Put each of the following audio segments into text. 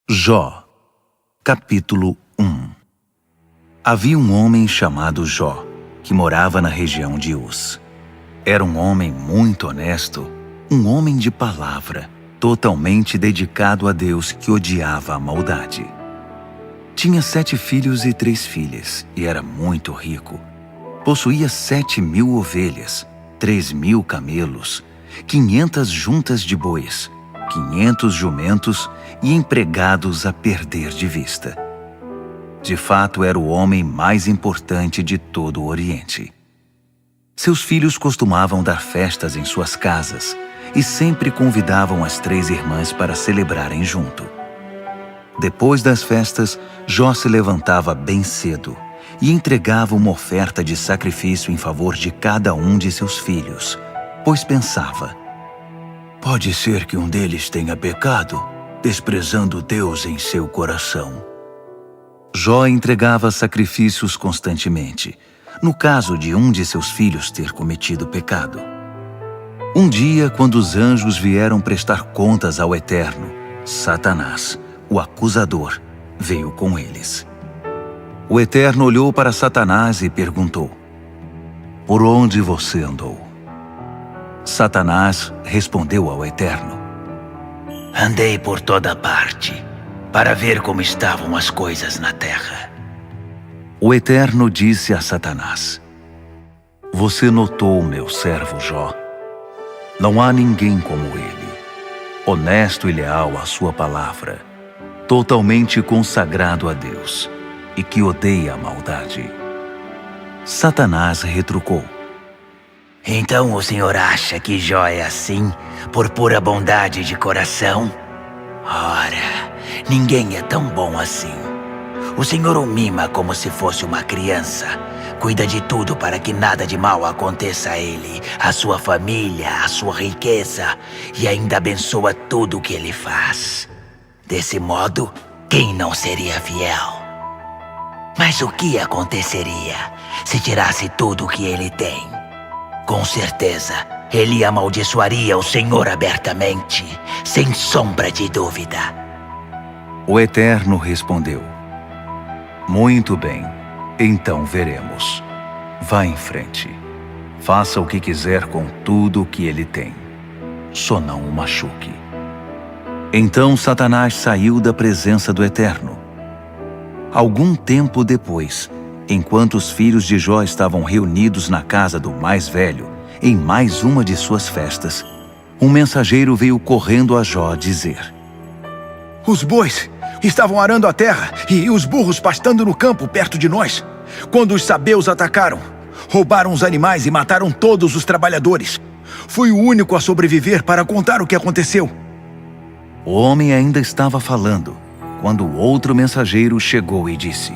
Jó, capítulo 1. Havia um homem chamado Jó, que morava na região de Uz. Era um homem muito honesto, um homem de palavra, totalmente dedicado a Deus, que odiava a maldade. Tinha 7 filhos e 3 filhas, e era muito rico. Possuía 7.000 ovelhas, 3.000 camelos, 500 juntas de bois, 500 jumentos e empregados a perder de vista. De fato, era o homem mais importante de todo o Oriente. Seus filhos costumavam dar festas em suas casas e sempre convidavam as 3 irmãs para celebrarem junto. Depois das festas, Jó se levantava bem cedo e entregava uma oferta de sacrifício em favor de cada um de seus filhos, pois pensava: pode ser que um deles tenha pecado, desprezando Deus em seu coração. Jó entregava sacrifícios constantemente, no caso de um de seus filhos ter cometido pecado. Um dia, quando os anjos vieram prestar contas ao Eterno, Satanás, o acusador, veio com eles. O Eterno olhou para Satanás e perguntou: por onde você andou? Satanás respondeu ao Eterno: andei por toda parte, para ver como estavam as coisas na terra. O Eterno disse a Satanás: você notou meu servo Jó? Não há ninguém como ele, honesto e leal à sua palavra, totalmente consagrado a Deus e que odeia a maldade. Satanás retrucou: então o senhor acha que Jó é assim, por pura bondade de coração? Ora, ninguém é tão bom assim. O senhor o mima como se fosse uma criança. Cuida de tudo para que nada de mal aconteça a ele, a sua família, a sua riqueza, e ainda abençoa tudo o que ele faz. Desse modo, quem não seria fiel? Mas o que aconteceria se tirasse tudo o que ele tem? Com certeza, ele amaldiçoaria o Senhor abertamente, sem sombra de dúvida. O Eterno respondeu: muito bem, então veremos. Vá em frente. Faça o que quiser com tudo o que ele tem. Só não o machuque. Então Satanás saiu da presença do Eterno. Algum tempo depois, enquanto os filhos de Jó estavam reunidos na casa do mais velho, em mais uma de suas festas, um mensageiro veio correndo a Jó dizer: os bois estavam arando a terra e os burros pastando no campo perto de nós, quando os sabeus atacaram. Roubaram os animais e mataram todos os trabalhadores. Fui o único a sobreviver para contar o que aconteceu. O homem ainda estava falando, quando outro mensageiro chegou e disse: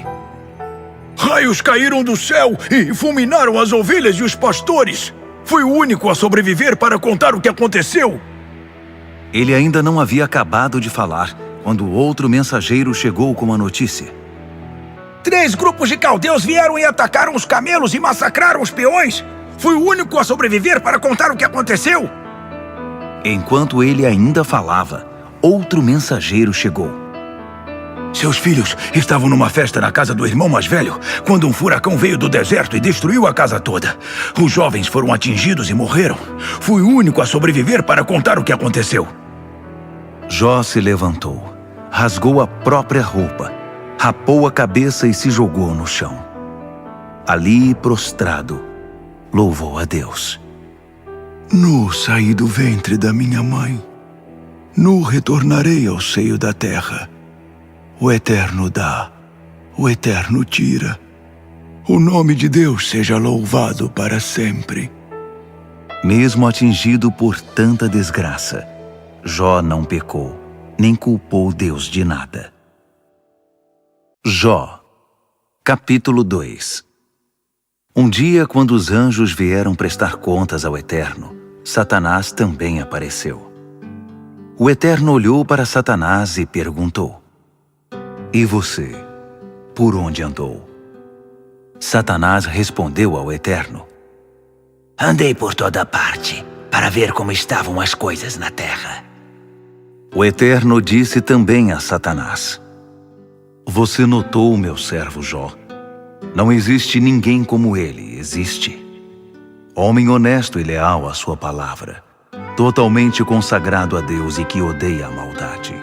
raios caíram do céu e fulminaram as ovelhas e os pastores. Fui o único a sobreviver para contar o que aconteceu. Ele ainda não havia acabado de falar, quando outro mensageiro chegou com a notícia: 3 grupos de caldeus vieram e atacaram os camelos e massacraram os peões. Fui o único a sobreviver para contar o que aconteceu. Enquanto ele ainda falava, outro mensageiro chegou. Seus filhos estavam numa festa na casa do irmão mais velho, quando um furacão veio do deserto e destruiu a casa toda. Os jovens foram atingidos e morreram. Fui o único a sobreviver para contar o que aconteceu. Jó se levantou, rasgou a própria roupa, rapou a cabeça e se jogou no chão. Ali, prostrado, louvou a Deus. Nu saí do ventre da minha mãe. Nu retornarei ao seio da terra. O Eterno dá, o Eterno tira. O nome de Deus seja louvado para sempre. Mesmo atingido por tanta desgraça, Jó não pecou, nem culpou Deus de nada. Jó, capítulo 2. Um dia, quando os anjos vieram prestar contas ao Eterno, Satanás também apareceu. O Eterno olhou para Satanás e perguntou: e você, por onde andou? Satanás respondeu ao Eterno: andei por toda parte, para ver como estavam as coisas na terra. O Eterno disse também a Satanás: Você notou o meu servo Jó? Não existe ninguém como ele, existe? Homem honesto e leal à sua palavra, totalmente consagrado a Deus e que odeia a maldade.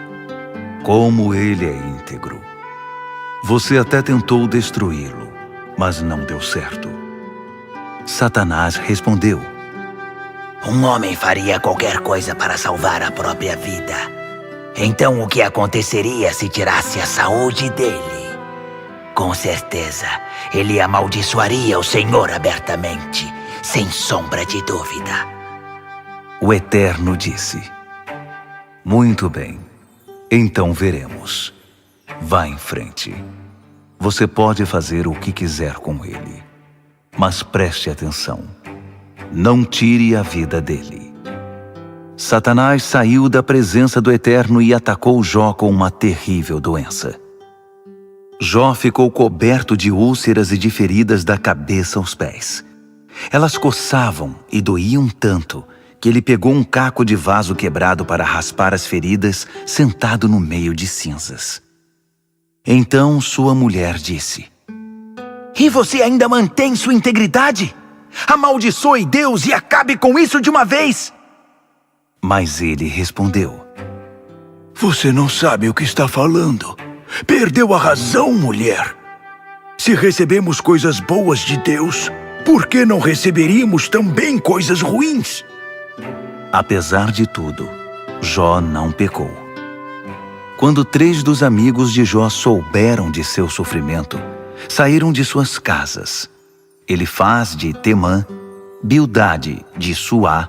Como ele é íntegro. Você até tentou destruí-lo, mas não deu certo. Satanás respondeu: Um homem faria qualquer coisa para salvar a própria vida. Então o que aconteceria se tirasse a saúde dele? Com certeza, ele amaldiçoaria o Senhor abertamente, sem sombra de dúvida. O Eterno disse: Muito bem, então veremos. Vá em frente. Você pode fazer o que quiser com ele, mas preste atenção. Não tire a vida dele. Satanás saiu da presença do Eterno e atacou Jó com uma terrível doença. Jó ficou coberto de úlceras e de feridas da cabeça aos pés. Elas coçavam e doíam tanto que ele pegou um caco de vaso quebrado para raspar as feridas, sentado no meio de cinzas. Então sua mulher disse: E você ainda mantém sua integridade? Amaldiçoe Deus e acabe com isso de uma vez! Mas ele respondeu: Você não sabe o que está falando. Perdeu a razão, mulher. Se recebemos coisas boas de Deus, por que não receberíamos também coisas ruins? Apesar de tudo, Jó não pecou. Quando 3 dos amigos de Jó souberam de seu sofrimento, saíram de suas casas. Elifaz de Temã, Bildade de Suá,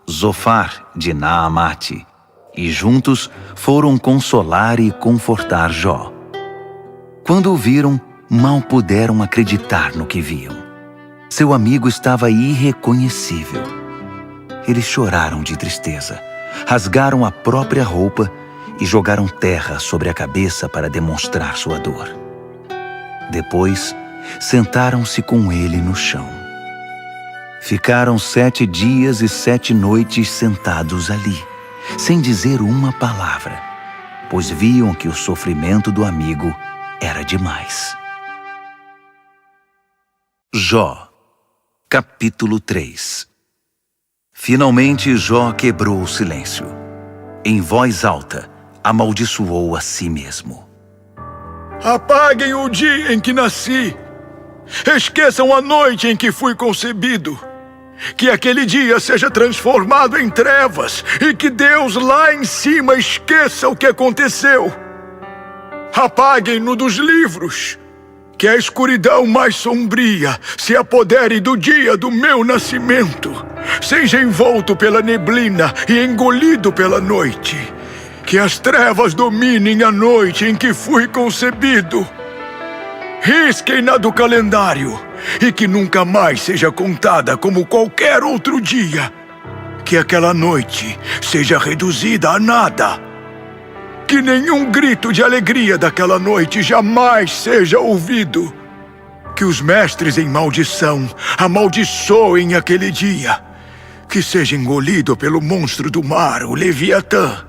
Zofar de Naamate, e juntos foram consolar e confortar Jó. Quando o viram, mal puderam acreditar no que viam. Seu amigo estava irreconhecível. Eles choraram de tristeza, rasgaram a própria roupa e jogaram terra sobre a cabeça para demonstrar sua dor. Depois, sentaram-se com ele no chão. Ficaram 7 dias e 7 noites sentados ali, sem dizer uma palavra, pois viam que o sofrimento do amigo era demais. Jó, capítulo 3. Finalmente Jó quebrou o silêncio. Em voz alta, amaldiçoou a si mesmo. Apaguem o dia em que nasci. Esqueçam a noite em que fui concebido. Que aquele dia seja transformado em trevas e que Deus lá em cima esqueça o que aconteceu. Apaguem-no dos livros. Que a escuridão mais sombria se apodere do dia do meu nascimento. Seja envolto pela neblina e engolido pela noite. Que as trevas dominem a noite em que fui concebido. Risquem-na do calendário e que nunca mais seja contada como qualquer outro dia. Que aquela noite seja reduzida a nada. Que nenhum grito de alegria daquela noite jamais seja ouvido. Que os mestres em maldição amaldiçoem aquele dia. Que seja engolido pelo monstro do mar, o Leviatã.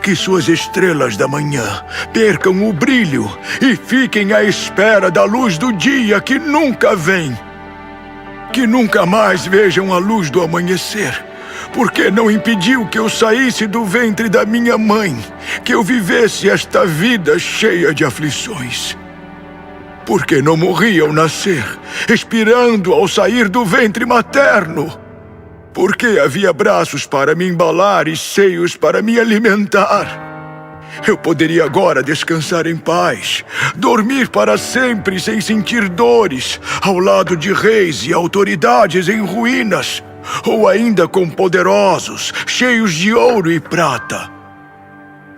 Que suas estrelas da manhã percam o brilho e fiquem à espera da luz do dia que nunca vem. Que nunca mais vejam a luz do amanhecer, porque não impediu que eu saísse do ventre da minha mãe, que eu vivesse esta vida cheia de aflições. Porque não morri ao nascer, expirando ao sair do ventre materno. Porque havia braços para me embalar e seios para me alimentar. Eu poderia agora descansar em paz, dormir para sempre sem sentir dores, ao lado de reis e autoridades em ruínas, ou ainda com poderosos, cheios de ouro e prata.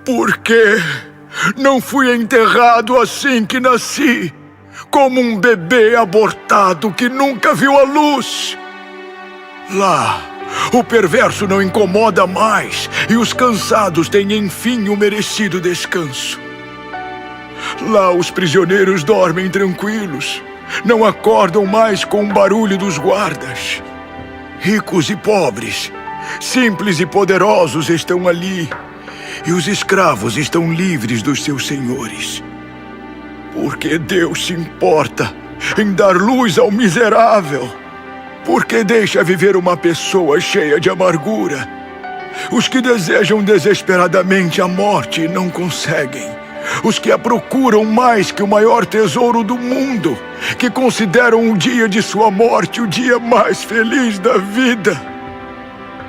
Por que não fui enterrado assim que nasci, como um bebê abortado que nunca viu a luz? Lá, o perverso não incomoda mais e os cansados têm enfim o merecido descanso. Lá os prisioneiros dormem tranquilos, não acordam mais com o barulho dos guardas. Ricos e pobres, simples e poderosos estão ali, e os escravos estão livres dos seus senhores. Porque Deus se importa em dar luz ao miserável. Porque deixa viver uma pessoa cheia de amargura. Os que desejam desesperadamente a morte não conseguem. Os que a procuram mais que o maior tesouro do mundo, que consideram o dia de sua morte o dia mais feliz da vida.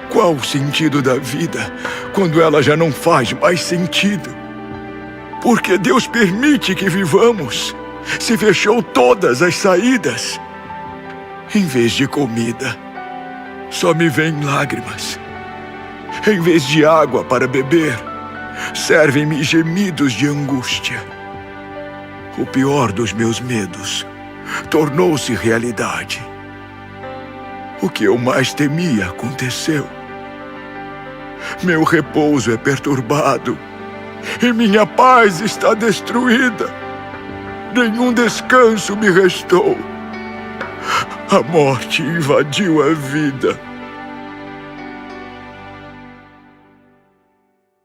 Qual o sentido da vida quando ela já não faz mais sentido? Porque Deus permite que vivamos. Se fechou todas as saídas. Em vez de comida, só me vêm lágrimas. Em vez de água para beber, servem-me gemidos de angústia. O pior dos meus medos tornou-se realidade. O que eu mais temia aconteceu. Meu repouso é perturbado e minha paz está destruída. Nenhum descanso me restou. A morte invadiu a vida.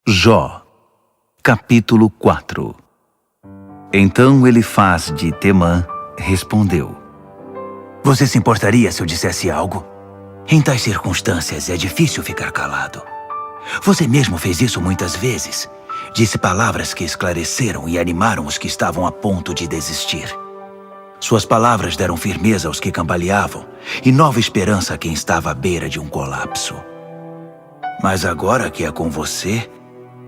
Jó, capítulo 4. Então Elifaz de Temã respondeu: Você se importaria se eu dissesse algo? Em tais circunstâncias é difícil ficar calado. Você mesmo fez isso muitas vezes. Disse palavras que esclareceram e animaram os que estavam a ponto de desistir. Suas palavras deram firmeza aos que cambaleavam e nova esperança a quem estava à beira de um colapso. Mas agora que é com você,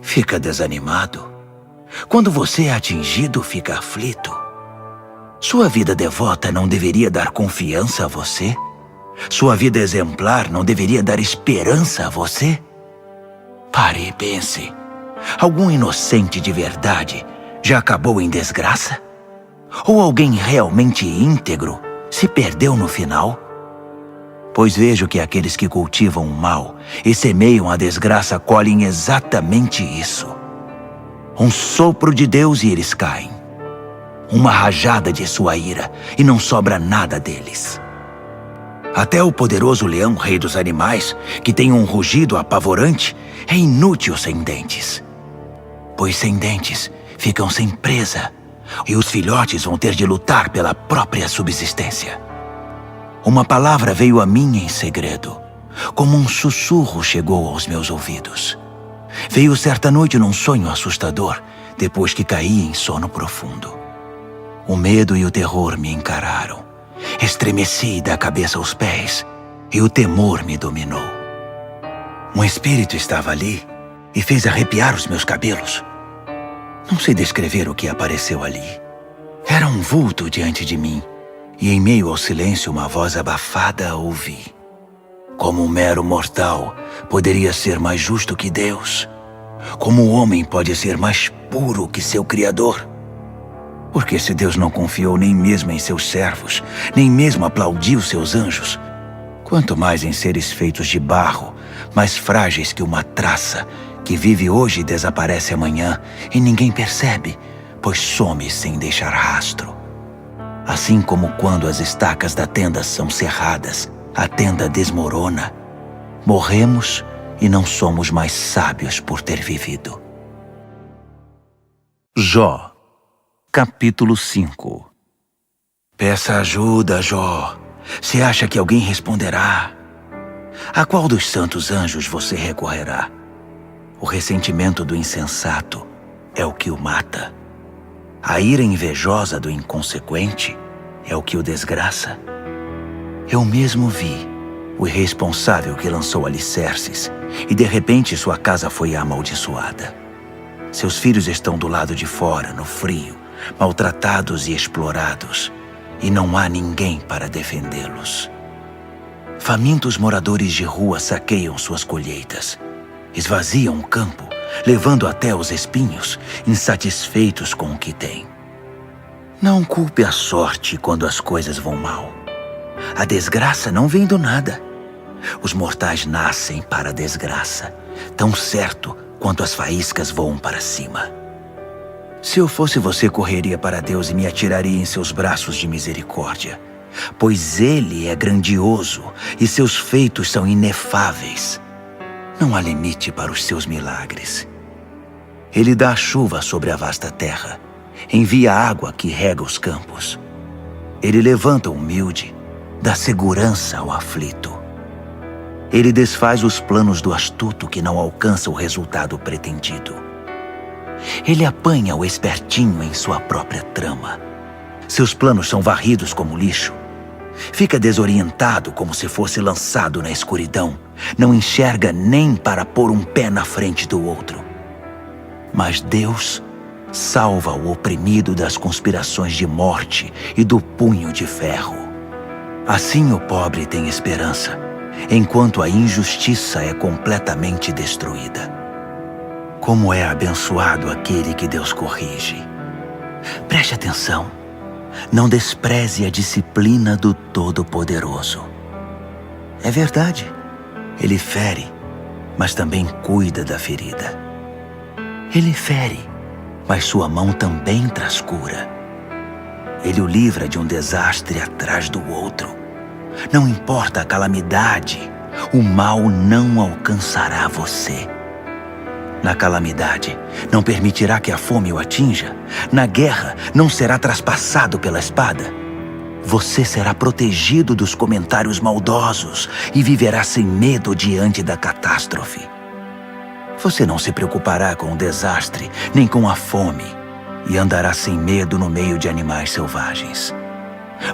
fica desanimado. Quando você é atingido, fica aflito. Sua vida devota não deveria dar confiança a você? Sua vida exemplar não deveria dar esperança a você? Pare e pense. Algum inocente de verdade já acabou em desgraça? Ou alguém realmente íntegro se perdeu no final? Pois vejo que aqueles que cultivam o mal e semeiam a desgraça colhem exatamente isso. Um sopro de Deus e eles caem. Uma rajada de sua ira e não sobra nada deles. Até o poderoso leão, rei dos animais, que tem um rugido apavorante, é inútil sem dentes. Pois sem dentes ficam sem presa, e os filhotes vão ter de lutar pela própria subsistência. Uma palavra veio a mim em segredo, como um sussurro chegou aos meus ouvidos. Veio certa noite num sonho assustador, depois que caí em sono profundo. O medo e o terror me encararam. Estremeci da cabeça aos pés, e o temor me dominou. Um espírito estava ali e fez arrepiar os meus cabelos. Não sei descrever o que apareceu ali. Era um vulto diante de mim, e em meio ao silêncio uma voz abafada ouvi. Como um mero mortal poderia ser mais justo que Deus? Como o homem pode ser mais puro que seu Criador? Porque se Deus não confiou nem mesmo em seus servos, nem mesmo aplaudiu seus anjos, quanto mais em seres feitos de barro, mais frágeis que uma traça, que vive hoje e desaparece amanhã, e ninguém percebe, pois some sem deixar rastro. Assim como quando as estacas da tenda são cerradas, a tenda desmorona. Morremos e não somos mais sábios por ter vivido. Jó, capítulo 5. Peça ajuda, Jó. Se acha que alguém responderá. A qual dos santos anjos você recorrerá? O ressentimento do insensato é o que o mata. A ira invejosa do inconsequente é o que o desgraça. Eu mesmo vi o irresponsável que lançou alicerces e de repente sua casa foi amaldiçoada. Seus filhos estão do lado de fora, no frio, maltratados e explorados, e não há ninguém para defendê-los. Famintos moradores de rua saqueiam suas colheitas, esvaziam o campo, levando até os espinhos, insatisfeitos com o que têm. Não culpe a sorte quando as coisas vão mal. A desgraça não vem do nada. Os mortais nascem para a desgraça, tão certo quanto as faíscas voam para cima. Se eu fosse você, correria para Deus e me atiraria em seus braços de misericórdia, pois Ele é grandioso e seus feitos são inefáveis. Não há limite para os seus milagres. Ele dá chuva sobre a vasta terra, envia água que rega os campos. Ele levanta o humilde, dá segurança ao aflito. Ele desfaz os planos do astuto que não alcança o resultado pretendido. Ele apanha o espertinho em sua própria trama. Seus planos são varridos como lixo. Fica desorientado como se fosse lançado na escuridão. Não enxerga nem para pôr um pé na frente do outro. Mas Deus salva o oprimido das conspirações de morte e do punho de ferro. Assim o pobre tem esperança, enquanto a injustiça é completamente destruída. Como é abençoado aquele que Deus corrige. Preste atenção. Não despreze a disciplina do Todo-Poderoso. É verdade, ele fere, mas também cuida da ferida. Ele fere, mas sua mão também traz cura. Ele o livra de um desastre atrás do outro. Não importa a calamidade, o mal não alcançará você. Na calamidade, não permitirá que a fome o atinja. Na guerra, não será traspassado pela espada. Você será protegido dos comentários maldosos e viverá sem medo diante da catástrofe. Você não se preocupará com o desastre, nem com a fome, e andará sem medo no meio de animais selvagens.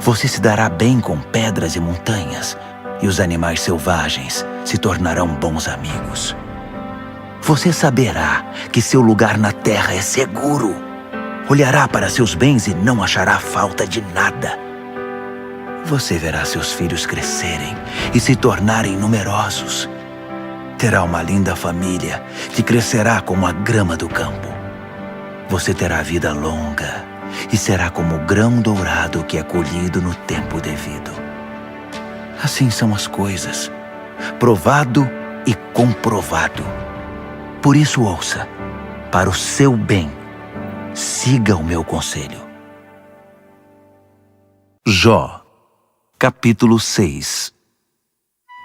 Você se dará bem com pedras e montanhas, e os animais selvagens se tornarão bons amigos. Você saberá que seu lugar na terra é seguro. Olhará para seus bens e não achará falta de nada. Você verá seus filhos crescerem e se tornarem numerosos. Terá uma linda família que crescerá como a grama do campo. Você terá vida longa e será como o grão dourado que é colhido no tempo devido. Assim são as coisas, provado e comprovado. Por isso ouça, para o seu bem, siga o meu conselho. Jó, capítulo 6.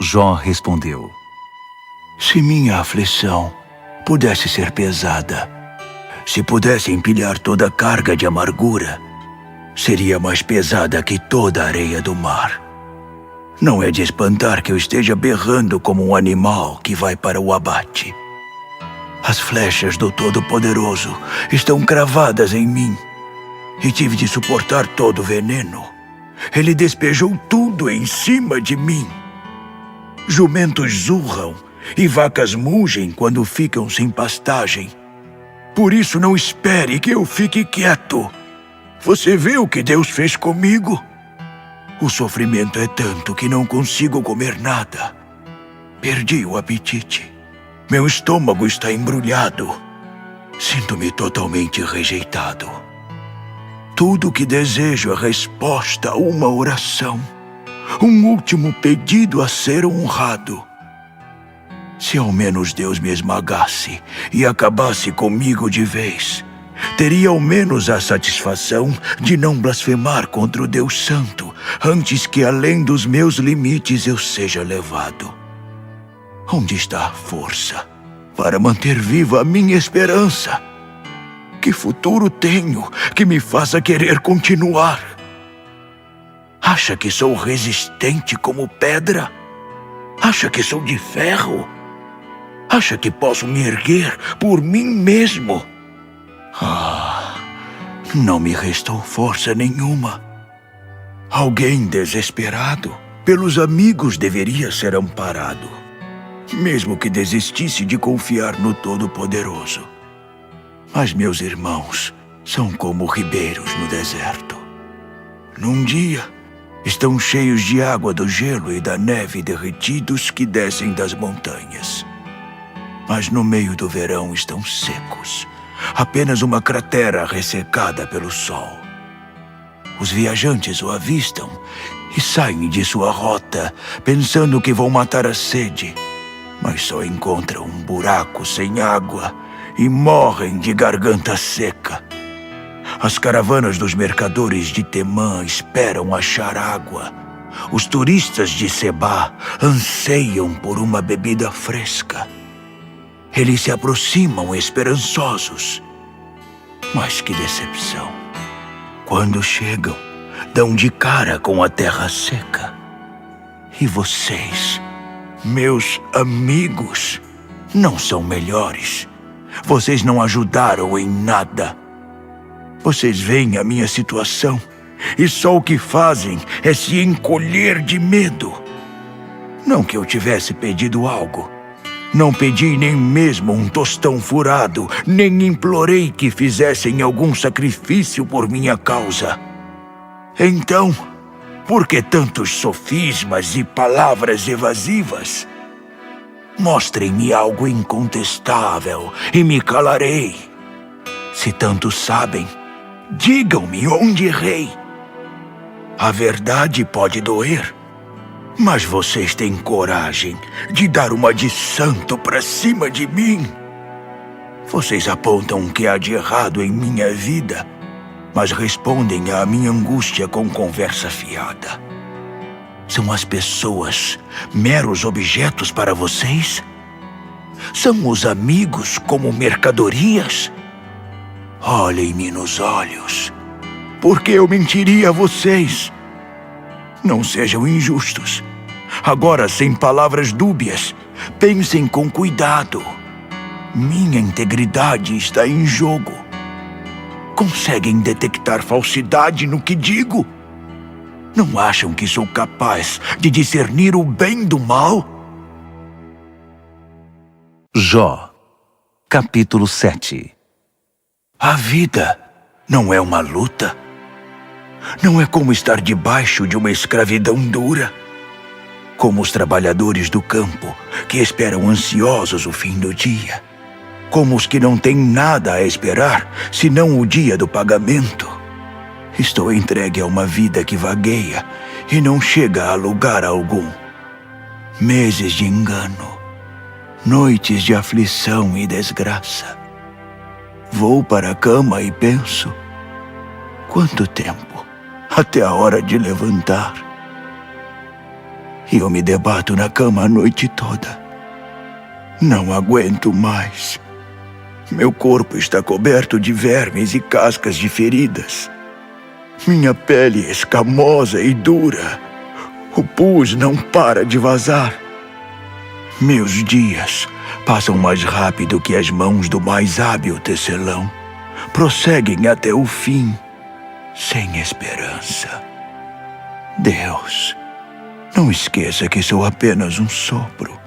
Jó respondeu: Se minha aflição pudesse ser pesada, se pudesse empilhar toda a carga de amargura, seria mais pesada que toda a areia do mar. Não é de espantar que eu esteja berrando como um animal que vai para o abate. As flechas do Todo-Poderoso estão cravadas em mim, e tive de suportar todo o veneno. Ele despejou tudo em cima de mim. Jumentos zurram e vacas mugem quando ficam sem pastagem. Por isso não espere que eu fique quieto. Você vê o que Deus fez comigo? O sofrimento é tanto que não consigo comer nada. Perdi o apetite. Meu estômago está embrulhado. Sinto-me totalmente rejeitado. Tudo o que desejo é resposta a uma oração. Um último pedido a ser honrado. Se ao menos Deus me esmagasse e acabasse comigo de vez, teria ao menos a satisfação de não blasfemar contra o Deus Santo antes que além dos meus limites eu seja levado. Onde está a força para manter viva a minha esperança? Que futuro tenho que me faça querer continuar? Acha que sou resistente como pedra? Acha que sou de ferro? Acha que posso me erguer por mim mesmo? Não me restou força nenhuma. Alguém desesperado pelos amigos deveria ser amparado, mesmo que desistisse de confiar no Todo-Poderoso. Mas meus irmãos são como ribeiros no deserto. Num dia, estão cheios de água do gelo e da neve derretidos que descem das montanhas. Mas no meio do verão estão secos, apenas uma cratera ressecada pelo sol. Os viajantes o avistam e saem de sua rota, pensando que vão matar a sede, mas só encontram um buraco sem água e morrem de garganta seca. As caravanas dos mercadores de Temã esperam achar água. Os turistas de Sebá anseiam por uma bebida fresca. Eles se aproximam esperançosos. Mas que decepção! Quando chegam, dão de cara com a terra seca. E vocês, meus amigos, não são melhores. Vocês não ajudaram em nada. Vocês veem a minha situação e só o que fazem é se encolher de medo. Não que eu tivesse pedido algo. Não pedi nem mesmo um tostão furado, nem implorei que fizessem algum sacrifício por minha causa. Então, por que tantos sofismas e palavras evasivas? Mostrem-me algo incontestável e me calarei. Se tanto sabem, digam-me onde errei. A verdade pode doer, mas vocês têm coragem de dar uma de santo pra cima de mim. Vocês apontam o que há de errado em minha vida, mas respondem à minha angústia com conversa fiada. São as pessoas meros objetos para vocês? São os amigos como mercadorias? Olhem-me nos olhos, porque eu mentiria a vocês. Não sejam injustos. Agora, sem palavras dúbias, pensem com cuidado. Minha integridade está em jogo. Conseguem detectar falsidade no que digo? Não acham que sou capaz de discernir o bem do mal? Jó, capítulo 7. A vida não é uma luta. Não é como estar debaixo de uma escravidão dura. Como os trabalhadores do campo que esperam ansiosos o fim do dia. Como os que não têm nada a esperar senão o dia do pagamento. Estou entregue a uma vida que vagueia e não chega a lugar algum. Meses de engano, noites de aflição e desgraça. Vou para a cama e penso: quanto tempo até a hora de levantar? E eu me debato na cama a noite toda. Não aguento mais. Meu corpo está coberto de vermes e cascas de feridas. Minha pele é escamosa e dura. O pus não para de vazar. Meus dias passam mais rápido que as mãos do mais hábil tecelão. Prosseguem até o fim, sem esperança. Deus, não esqueça que sou apenas um sopro.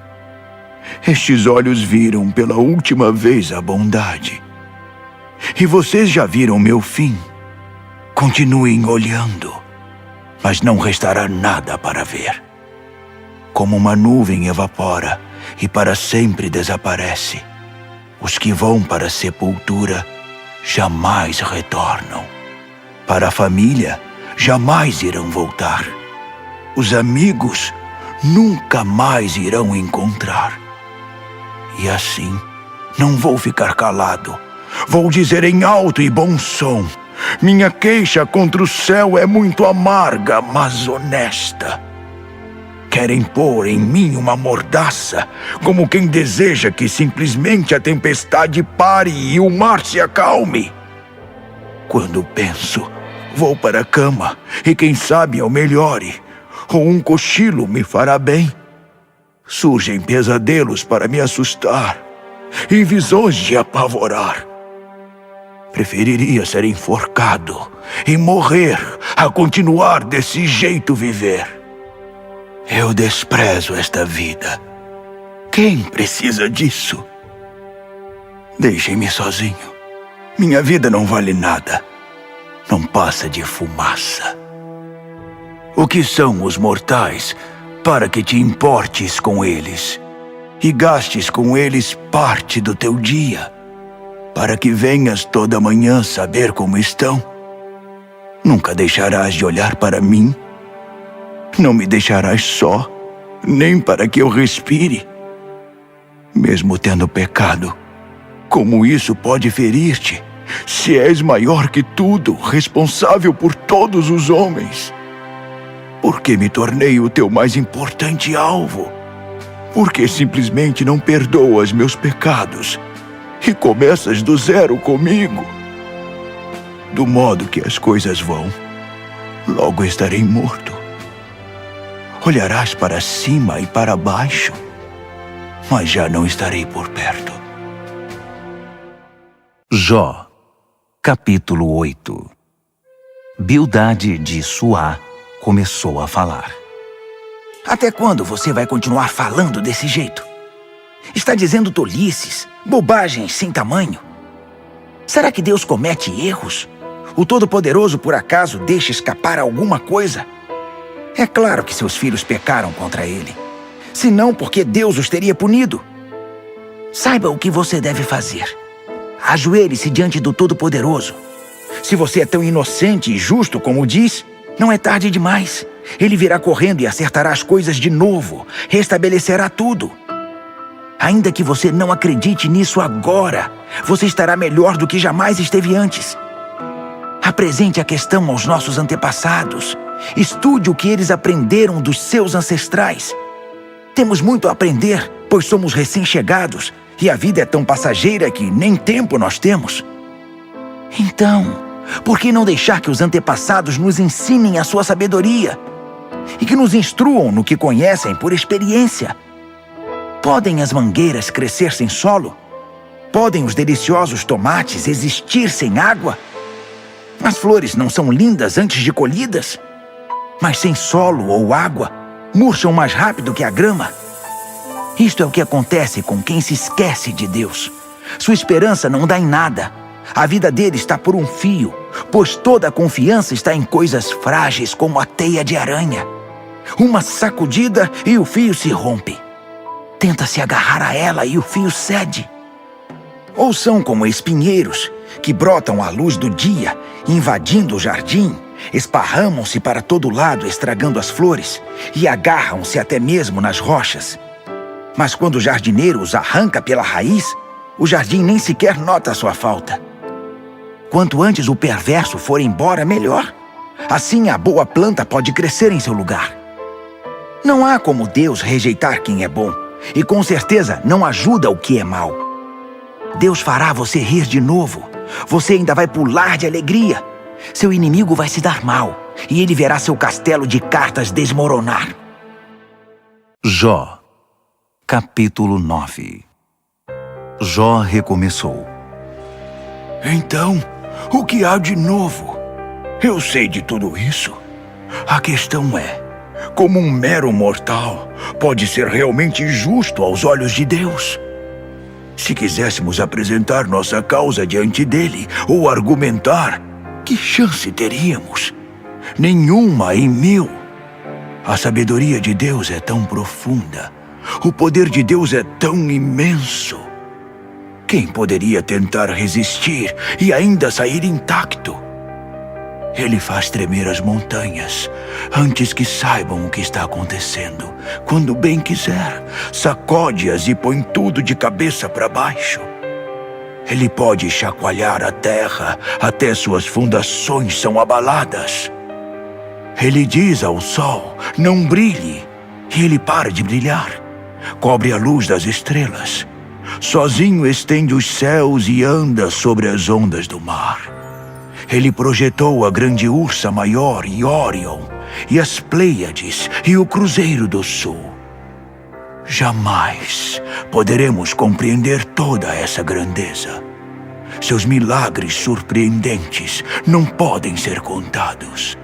Estes olhos viram pela última vez a bondade. E vocês já viram meu fim. Continuem olhando, mas não restará nada para ver. Como uma nuvem evapora e para sempre desaparece, os que vão para a sepultura jamais retornam. Para a família, jamais irão voltar. Os amigos nunca mais irão encontrar. E assim, não vou ficar calado. Vou dizer em alto e bom som: minha queixa contra o céu é muito amarga, mas honesta. Querem pôr em mim uma mordaça, como quem deseja que simplesmente a tempestade pare e o mar se acalme. Quando penso, vou para a cama e quem sabe eu melhore, ou um cochilo me fará bem. Surgem pesadelos para me assustar e visões de apavorar. Preferiria ser enforcado e morrer a continuar desse jeito viver. Eu desprezo esta vida. Quem precisa disso? Deixem-me sozinho. Minha vida não vale nada. Não passa de fumaça. O que são os mortais para que te importes com eles e gastes com eles parte do teu dia, para que venhas toda manhã saber como estão? Nunca deixarás de olhar para mim? Não me deixarás só, nem para que eu respire? Mesmo tendo pecado, como isso pode ferir-te, se és maior que tudo, responsável por todos os homens? Porque me tornei o teu mais importante alvo? Por que simplesmente não perdoas meus pecados e começas do zero comigo? Do modo que as coisas vão, logo estarei morto. Olharás para cima e para baixo, mas já não estarei por perto. Jó, capítulo 8. Bildade de Suá começou a falar. Até quando você vai continuar falando desse jeito? Está dizendo tolices, bobagens sem tamanho. Será que Deus comete erros? O Todo-Poderoso, por acaso, deixa escapar alguma coisa? É claro que seus filhos pecaram contra ele. Se não, porque Deus os teria punido. Saiba o que você deve fazer. Ajoelhe-se diante do Todo-Poderoso. Se você é tão inocente e justo como diz, não é tarde demais. Ele virá correndo e acertará as coisas de novo, restabelecerá tudo. Ainda que você não acredite nisso agora, você estará melhor do que jamais esteve antes. Apresente a questão aos nossos antepassados. Estude o que eles aprenderam dos seus ancestrais. Temos muito a aprender, pois somos recém-chegados e a vida é tão passageira que nem tempo nós temos. Então, por que não deixar que os antepassados nos ensinem a sua sabedoria e que nos instruam no que conhecem por experiência? Podem as mangueiras crescer sem solo? Podem os deliciosos tomates existir sem água? As flores não são lindas antes de colhidas? Mas sem solo ou água, murcham mais rápido que a grama. Isto é o que acontece com quem se esquece de Deus. Sua esperança não dá em nada. A vida dele está por um fio, pois toda a confiança está em coisas frágeis como a teia de aranha. Uma sacudida e o fio se rompe. Tenta se agarrar a ela e o fio cede. Ou são como espinheiros, que brotam à luz do dia, invadindo o jardim, esparramam-se para todo lado, estragando as flores, e agarram-se até mesmo nas rochas. Mas quando o jardineiro os arranca pela raiz, o jardim nem sequer nota a sua falta. Quanto antes o perverso for embora, melhor. Assim a boa planta pode crescer em seu lugar. Não há como Deus rejeitar quem é bom, e com certeza não ajuda o que é mau. Deus fará você rir de novo. Você ainda vai pular de alegria. Seu inimigo vai se dar mal, e ele verá seu castelo de cartas desmoronar. Jó, capítulo 9. Jó recomeçou. Então, o que há de novo? Eu sei de tudo isso. A questão é, como um mero mortal pode ser realmente justo aos olhos de Deus? Se quiséssemos apresentar nossa causa diante dele ou argumentar, que chance teríamos? Nenhuma em 1000. A sabedoria de Deus é tão profunda. O poder de Deus é tão imenso. Quem poderia tentar resistir e ainda sair intacto? Ele faz tremer as montanhas antes que saibam o que está acontecendo. Quando bem quiser, sacode-as e põe tudo de cabeça para baixo. Ele pode chacoalhar a terra até suas fundações são abaladas. Ele diz ao sol, não brilhe, e ele para de brilhar. Cobre a luz das estrelas. Sozinho estende os céus e anda sobre as ondas do mar. Ele projetou a grande ursa maior e Órion, e as Pleiades e o Cruzeiro do Sul. Jamais poderemos compreender toda essa grandeza. Seus milagres surpreendentes não podem ser contados.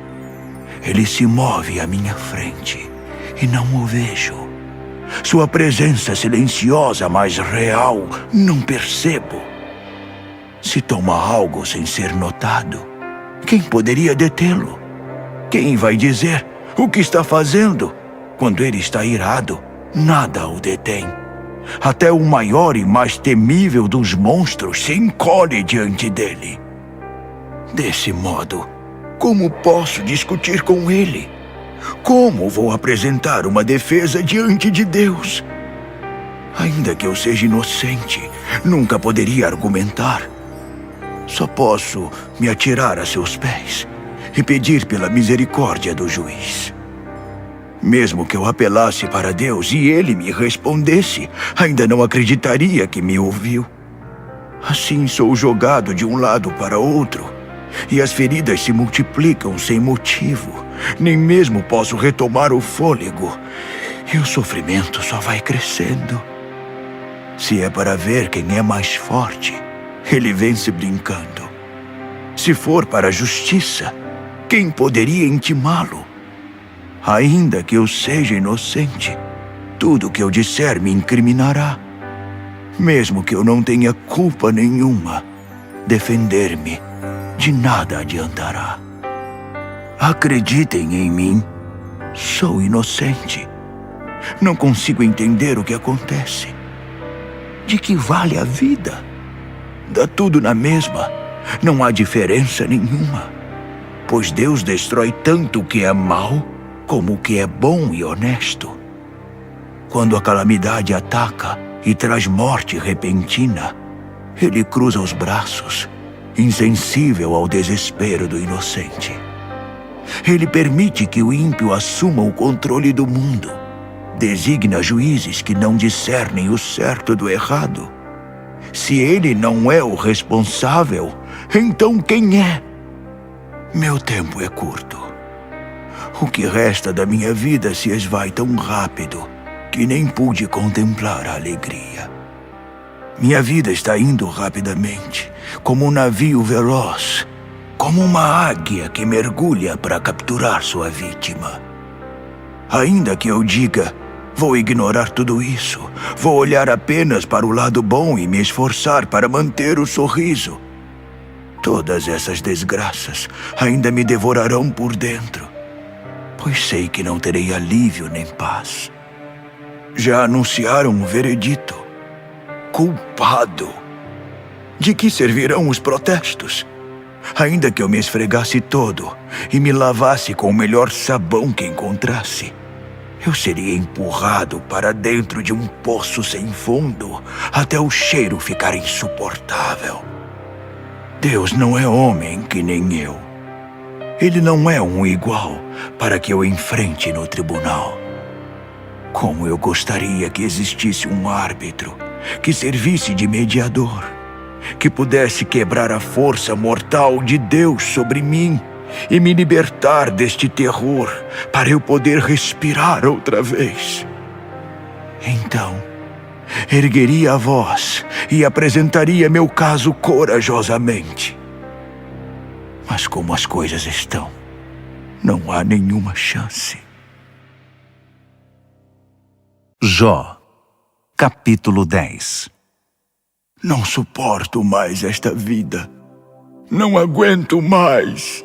Ele se move à minha frente e não o vejo. Sua presença silenciosa, mas real, não percebo. Se toma algo sem ser notado, quem poderia detê-lo? Quem vai dizer o que está fazendo? Quando ele está irado, nada o detém. Até o maior e mais temível dos monstros se encolhe diante dele. Desse modo, como posso discutir com ele? Como vou apresentar uma defesa diante de Deus? Ainda que eu seja inocente, nunca poderia argumentar. Só posso me atirar a seus pés e pedir pela misericórdia do juiz. Mesmo que eu apelasse para Deus e Ele me respondesse, ainda não acreditaria que me ouviu. Assim sou jogado de um lado para outro, e as feridas se multiplicam sem motivo. Nem mesmo posso retomar o fôlego, e o sofrimento só vai crescendo. Se é para ver quem é mais forte, ele vence brincando. Se for para a justiça, quem poderia intimá-lo? Ainda que eu seja inocente, tudo que eu disser me incriminará. Mesmo que eu não tenha culpa nenhuma, defender-me de nada adiantará. Acreditem em mim, sou inocente. Não consigo entender o que acontece. De que vale a vida? Dá tudo na mesma, não há diferença nenhuma. Pois Deus destrói tanto o que é mal como o que é bom e honesto. Quando a calamidade ataca e traz morte repentina, Ele cruza os braços, insensível ao desespero do inocente. Ele permite que o ímpio assuma o controle do mundo. Designa juízes que não discernem o certo do errado. Se ele não é o responsável, então quem é? Meu tempo é curto. O que resta da minha vida se esvai tão rápido que nem pude contemplar a alegria. Minha vida está indo rapidamente, como um navio veloz, como uma águia que mergulha para capturar sua vítima. Ainda que eu diga, vou ignorar tudo isso, vou olhar apenas para o lado bom e me esforçar para manter o sorriso, todas essas desgraças ainda me devorarão por dentro, pois sei que não terei alívio nem paz. Já anunciaram o veredito. Culpado. De que servirão os protestos? Ainda que eu me esfregasse todo e me lavasse com o melhor sabão que encontrasse, eu seria empurrado para dentro de um poço sem fundo até o cheiro ficar insuportável. Deus não é homem que nem eu. Ele não é um igual para que eu enfrente no tribunal. Como eu gostaria que existisse um árbitro que servisse de mediador, que pudesse quebrar a força mortal de Deus sobre mim e me libertar deste terror para eu poder respirar outra vez. Então, ergueria a voz e apresentaria meu caso corajosamente. Mas como as coisas estão, não há nenhuma chance. Jó, capítulo 10. Não suporto mais esta vida. Não aguento mais.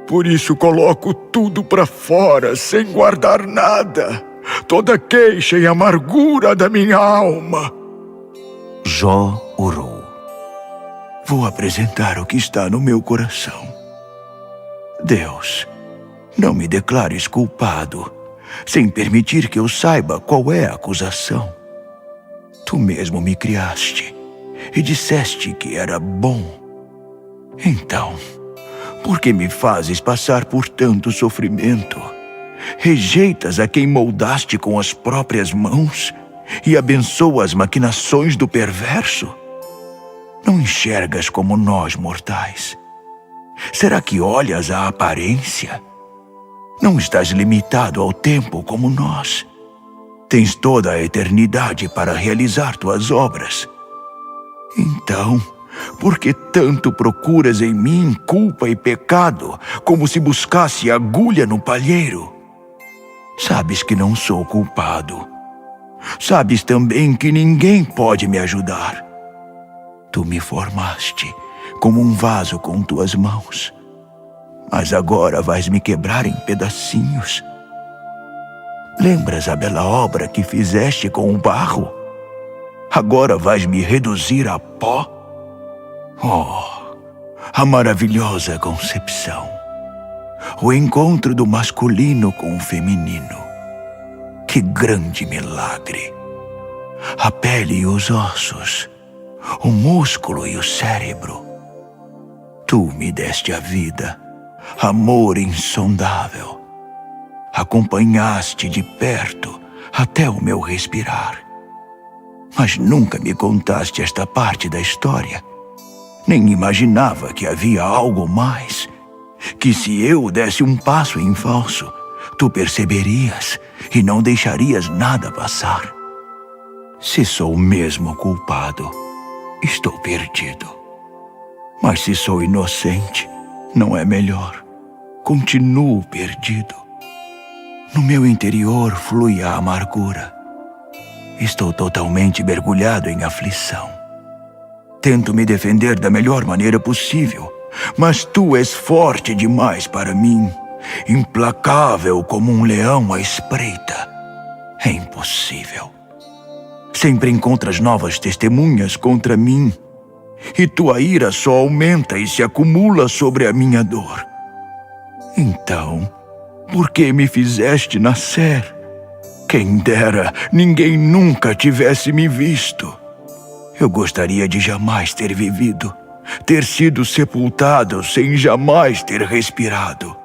Por isso coloco tudo para fora, sem guardar nada. Toda queixa e amargura da minha alma. Jó orou. Vou apresentar o que está no meu coração. Deus, não me declares culpado, sem permitir que eu saiba qual é a acusação. Tu mesmo me criaste e disseste que era bom. Então, por que me fazes passar por tanto sofrimento? Rejeitas a quem moldaste com as próprias mãos e abençoas as maquinações do perverso? Não enxergas como nós mortais? Será que olhas a aparência? Não estás limitado ao tempo como nós. Tens toda a eternidade para realizar tuas obras. Então, por que tanto procuras em mim culpa e pecado, como se buscasse agulha no palheiro? Sabes que não sou culpado. Sabes também que ninguém pode me ajudar. Tu me formaste como um vaso com tuas mãos, mas agora vais me quebrar em pedacinhos. Lembras a bela obra que fizeste com o barro? Agora vais me reduzir a pó? Oh, a maravilhosa concepção! O encontro do masculino com o feminino. Que grande milagre! A pele e os ossos, o músculo e o cérebro. Tu me deste a vida, amor insondável. Acompanhaste de perto até o meu respirar. Mas nunca me contaste esta parte da história. Nem imaginava que havia algo mais. Que se eu desse um passo em falso, tu perceberias e não deixarias nada passar. Se sou mesmo culpado, estou perdido. Mas se sou inocente, não é melhor. Continuo perdido. No meu interior flui a amargura. Estou totalmente mergulhado em aflição. Tento me defender da melhor maneira possível, mas tu és forte demais para mim, implacável como um leão à espreita. É impossível. Sempre encontras novas testemunhas contra mim, e tua ira só aumenta e se acumula sobre a minha dor. Então, por que me fizeste nascer? Quem dera ninguém nunca tivesse me visto. Eu gostaria de jamais ter vivido, ter sido sepultado sem jamais ter respirado.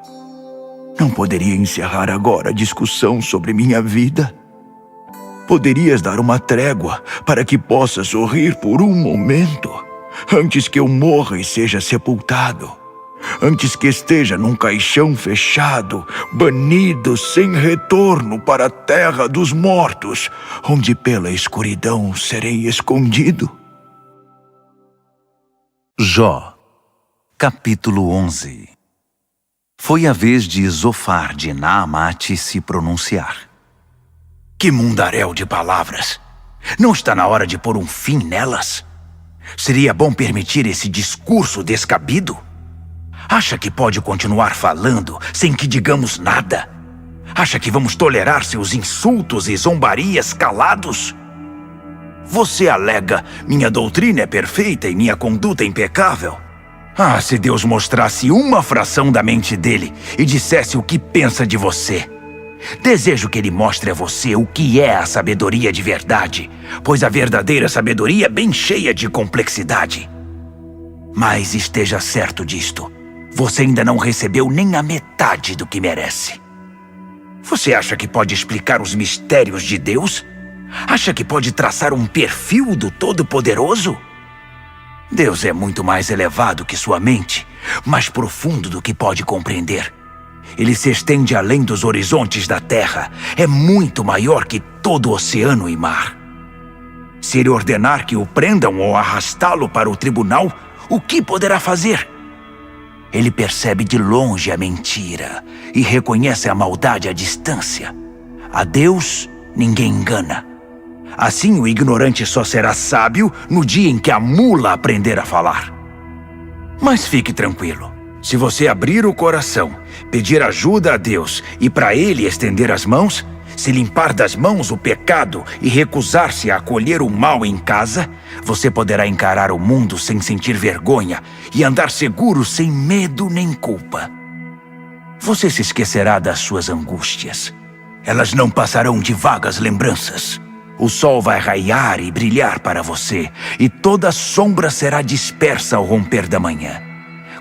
Não poderia encerrar agora a discussão sobre minha vida? Poderias dar uma trégua para que possa sorrir por um momento, antes que eu morra e seja sepultado, antes que esteja num caixão fechado, banido sem retorno para a terra dos mortos, onde pela escuridão serei escondido? Jó, capítulo 11. Foi a vez de Zofar de Naamate se pronunciar. Que mundaréu de palavras! Não está na hora de pôr um fim nelas? Seria bom permitir esse discurso descabido? Acha que pode continuar falando sem que digamos nada? Acha que vamos tolerar seus insultos e zombarias calados? Você alega, minha doutrina é perfeita e minha conduta impecável. Ah, se Deus mostrasse uma fração da mente dele e dissesse o que pensa de você. Desejo que ele mostre a você o que é a sabedoria de verdade, pois a verdadeira sabedoria é bem cheia de complexidade. Mas esteja certo disto. Você ainda não recebeu nem a metade do que merece. Você acha que pode explicar os mistérios de Deus? Acha que pode traçar um perfil do Todo-Poderoso? Deus é muito mais elevado que sua mente, mais profundo do que pode compreender. Ele se estende além dos horizontes da terra, é muito maior que todo oceano e mar. Se ele ordenar que o prendam ou arrastá-lo para o tribunal, o que poderá fazer? Ele percebe de longe a mentira e reconhece a maldade à distância. A Deus ninguém engana. Assim o ignorante só será sábio no dia em que a mula aprender a falar. Mas fique tranquilo. Se você abrir o coração, pedir ajuda a Deus e para Ele estender as mãos, se limpar das mãos o pecado e recusar-se a acolher o mal em casa, você poderá encarar o mundo sem sentir vergonha e andar seguro sem medo nem culpa. Você se esquecerá das suas angústias. Elas não passarão de vagas lembranças. O sol vai raiar e brilhar para você, e toda sombra será dispersa ao romper da manhã.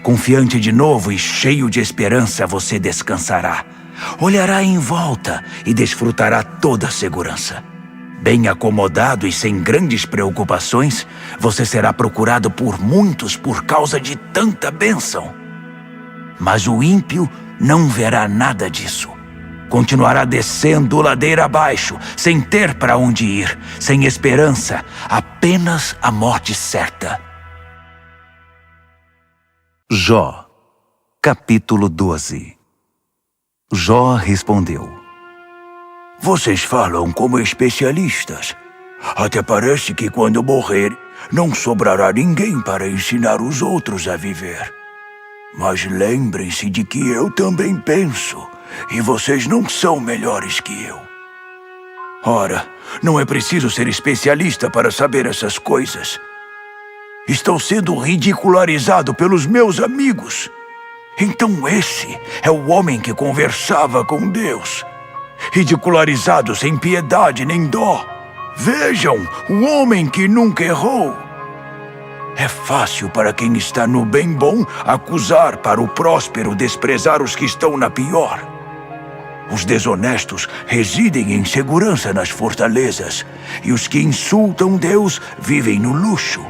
Confiante de novo e cheio de esperança, você descansará. Olhará em volta e desfrutará toda a segurança. Bem acomodado e sem grandes preocupações, você será procurado por muitos por causa de tanta bênção. Mas o ímpio não verá nada disso. Continuará descendo ladeira abaixo, sem ter para onde ir, sem esperança, apenas a morte certa. Jó, capítulo 12. Jó respondeu: Vocês falam como especialistas. Até parece que quando morrer, não sobrará ninguém para ensinar os outros a viver. Mas lembrem-se de que eu também penso, e vocês não são melhores que eu. Ora, não é preciso ser especialista para saber essas coisas. Estou sendo ridicularizado pelos meus amigos. Então esse é o homem que conversava com Deus. Ridicularizado sem piedade nem dó. Vejam, o homem que nunca errou. É fácil para quem está no bem bom acusar para o próspero desprezar os que estão na pior. Os desonestos residem em segurança nas fortalezas, e os que insultam Deus vivem no luxo.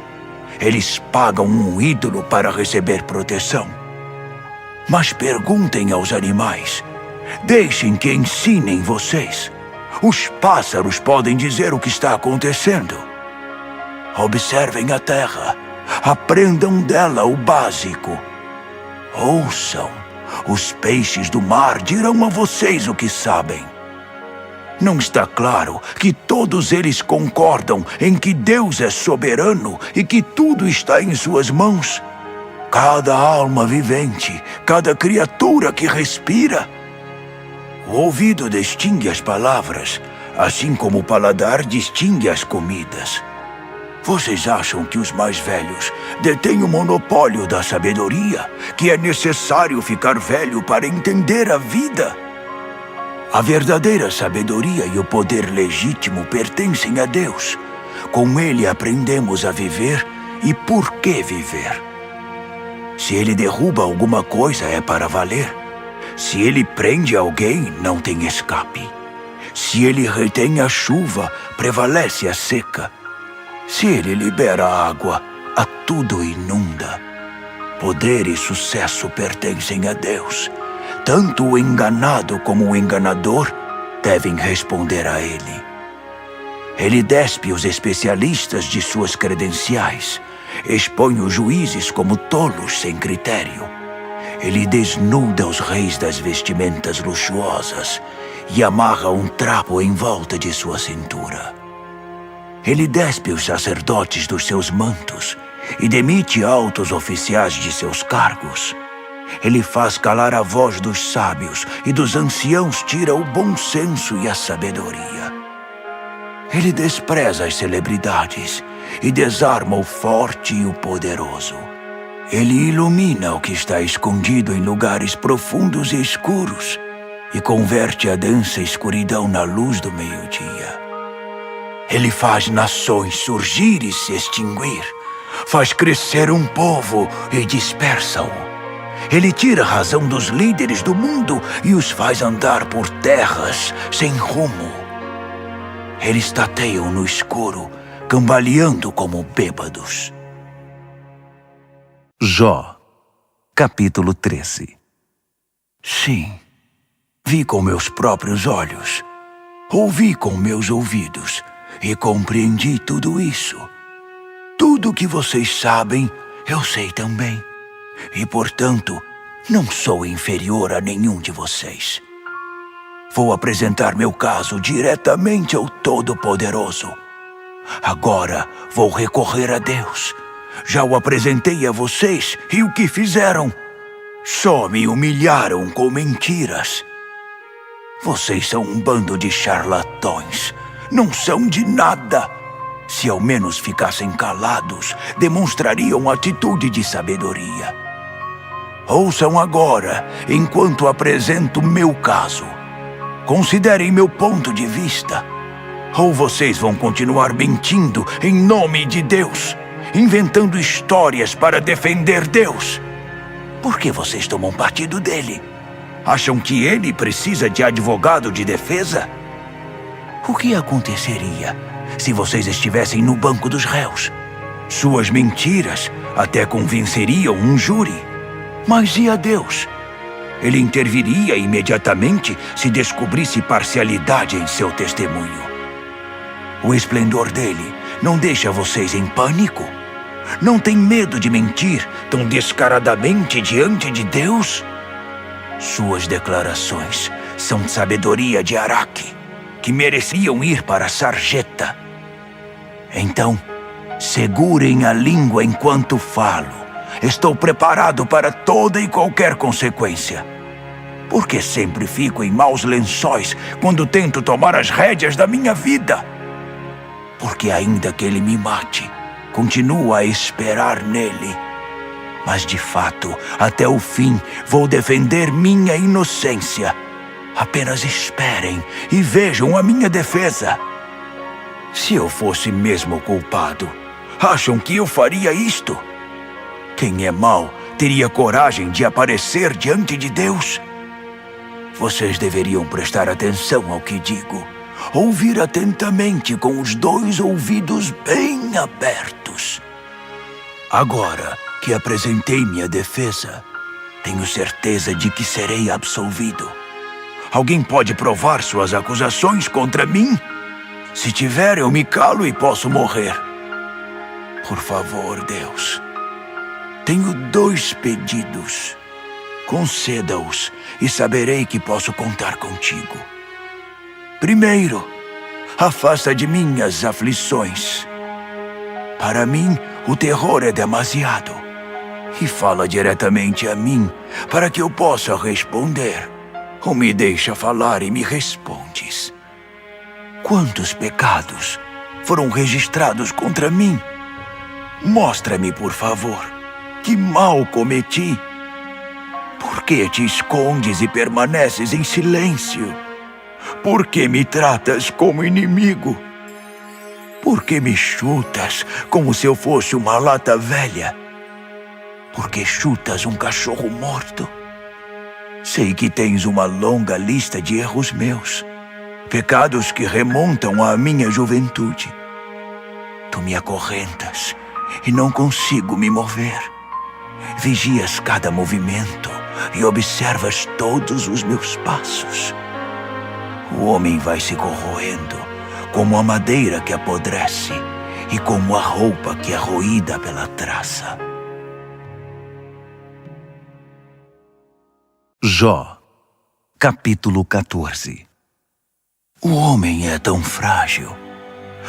Eles pagam um ídolo para receber proteção. Mas perguntem aos animais. Deixem que ensinem vocês. Os pássaros podem dizer o que está acontecendo. Observem a terra. Aprendam dela o básico. Ouçam. Os peixes do mar dirão a vocês o que sabem. Não está claro que todos eles concordam em que Deus é soberano e que tudo está em suas mãos? Cada alma vivente, cada criatura que respira. O ouvido distingue as palavras, assim como o paladar distingue as comidas. Vocês acham que os mais velhos detêm o monopólio da sabedoria, que é necessário ficar velho para entender a vida? A verdadeira sabedoria e o poder legítimo pertencem a Deus. Com Ele aprendemos a viver e por que viver. Se Ele derruba alguma coisa, é para valer. Se Ele prende alguém, não tem escape. Se Ele retém a chuva, prevalece a seca. Se Ele libera a água, a tudo inunda. Poder e sucesso pertencem a Deus. Tanto o enganado como o enganador devem responder a Ele. Ele despe os especialistas de suas credenciais, expõe os juízes como tolos sem critério. Ele desnuda os reis das vestimentas luxuosas e amarra um trapo em volta de sua cintura. Ele despe os sacerdotes dos seus mantos e demite altos oficiais de seus cargos. Ele faz calar a voz dos sábios e dos anciãos tira o bom senso e a sabedoria. Ele despreza as celebridades e desarma o forte e o poderoso. Ele ilumina o que está escondido em lugares profundos e escuros e converte a densa escuridão na luz do meio-dia. Ele faz nações surgir e se extinguir, faz crescer um povo e dispersa-o. Ele tira a razão dos líderes do mundo e os faz andar por terras sem rumo. Eles tateiam no escuro, cambaleando como bêbados. Jó, capítulo 13. Sim, vi com meus próprios olhos, ouvi com meus ouvidos e compreendi tudo isso. Tudo que vocês sabem, eu sei também. E, portanto, não sou inferior a nenhum de vocês. Vou apresentar meu caso diretamente ao Todo-Poderoso. Agora vou recorrer a Deus. Já o apresentei a vocês e o que fizeram? Só me humilharam com mentiras. Vocês são um bando de charlatões. Não são de nada. Se ao menos ficassem calados, demonstrariam atitude de sabedoria. Ouçam agora, enquanto apresento meu caso. Considerem meu ponto de vista. Ou vocês vão continuar mentindo em nome de Deus, inventando histórias para defender Deus. Por que vocês tomam partido dele? Acham que ele precisa de advogado de defesa? O que aconteceria se vocês estivessem no banco dos réus? Suas mentiras até convenceriam um júri. Mas e a Deus? Ele interviria imediatamente se descobrisse parcialidade em seu testemunho. O esplendor dele não deixa vocês em pânico? Não tem medo de mentir tão descaradamente diante de Deus? Suas declarações são sabedoria de Araque, que mereciam ir para a sarjeta. Então, segurem a língua enquanto falo. Estou preparado para toda e qualquer consequência. Por que sempre fico em maus lençóis quando tento tomar as rédeas da minha vida? Porque ainda que ele me mate, continuo a esperar nele. Mas de fato, até o fim, vou defender minha inocência. Apenas esperem e vejam a minha defesa. Se eu fosse mesmo culpado, acham que eu faria isto? Quem é mau teria coragem de aparecer diante de Deus? Vocês deveriam prestar atenção ao que digo. Ouvir atentamente com os 2 ouvidos bem abertos. Agora que apresentei minha defesa, tenho certeza de que serei absolvido. Alguém pode provar suas acusações contra mim? Se tiver, eu me calo e posso morrer. Por favor, Deus. Tenho 2 pedidos. Conceda-os e saberei que posso contar contigo. Primeiro, afasta de mim as aflições. Para mim, o terror é demasiado. E fala diretamente a mim, para que eu possa responder. Ou me deixa falar e me respondes. Quantos pecados foram registrados contra mim? Mostra-me, por favor, que mal cometi. Por que te escondes e permaneces em silêncio? Por que me tratas como inimigo? Por que me chutas como se eu fosse uma lata velha? Por que chutas um cachorro morto? Sei que tens uma longa lista de erros meus, pecados que remontam à minha juventude. Tu me acorrentas e não consigo me mover. Vigias cada movimento e observas todos os meus passos. O homem vai se corroendo, como a madeira que apodrece e como a roupa que é roída pela traça. Jó, capítulo 14. O homem é tão frágil.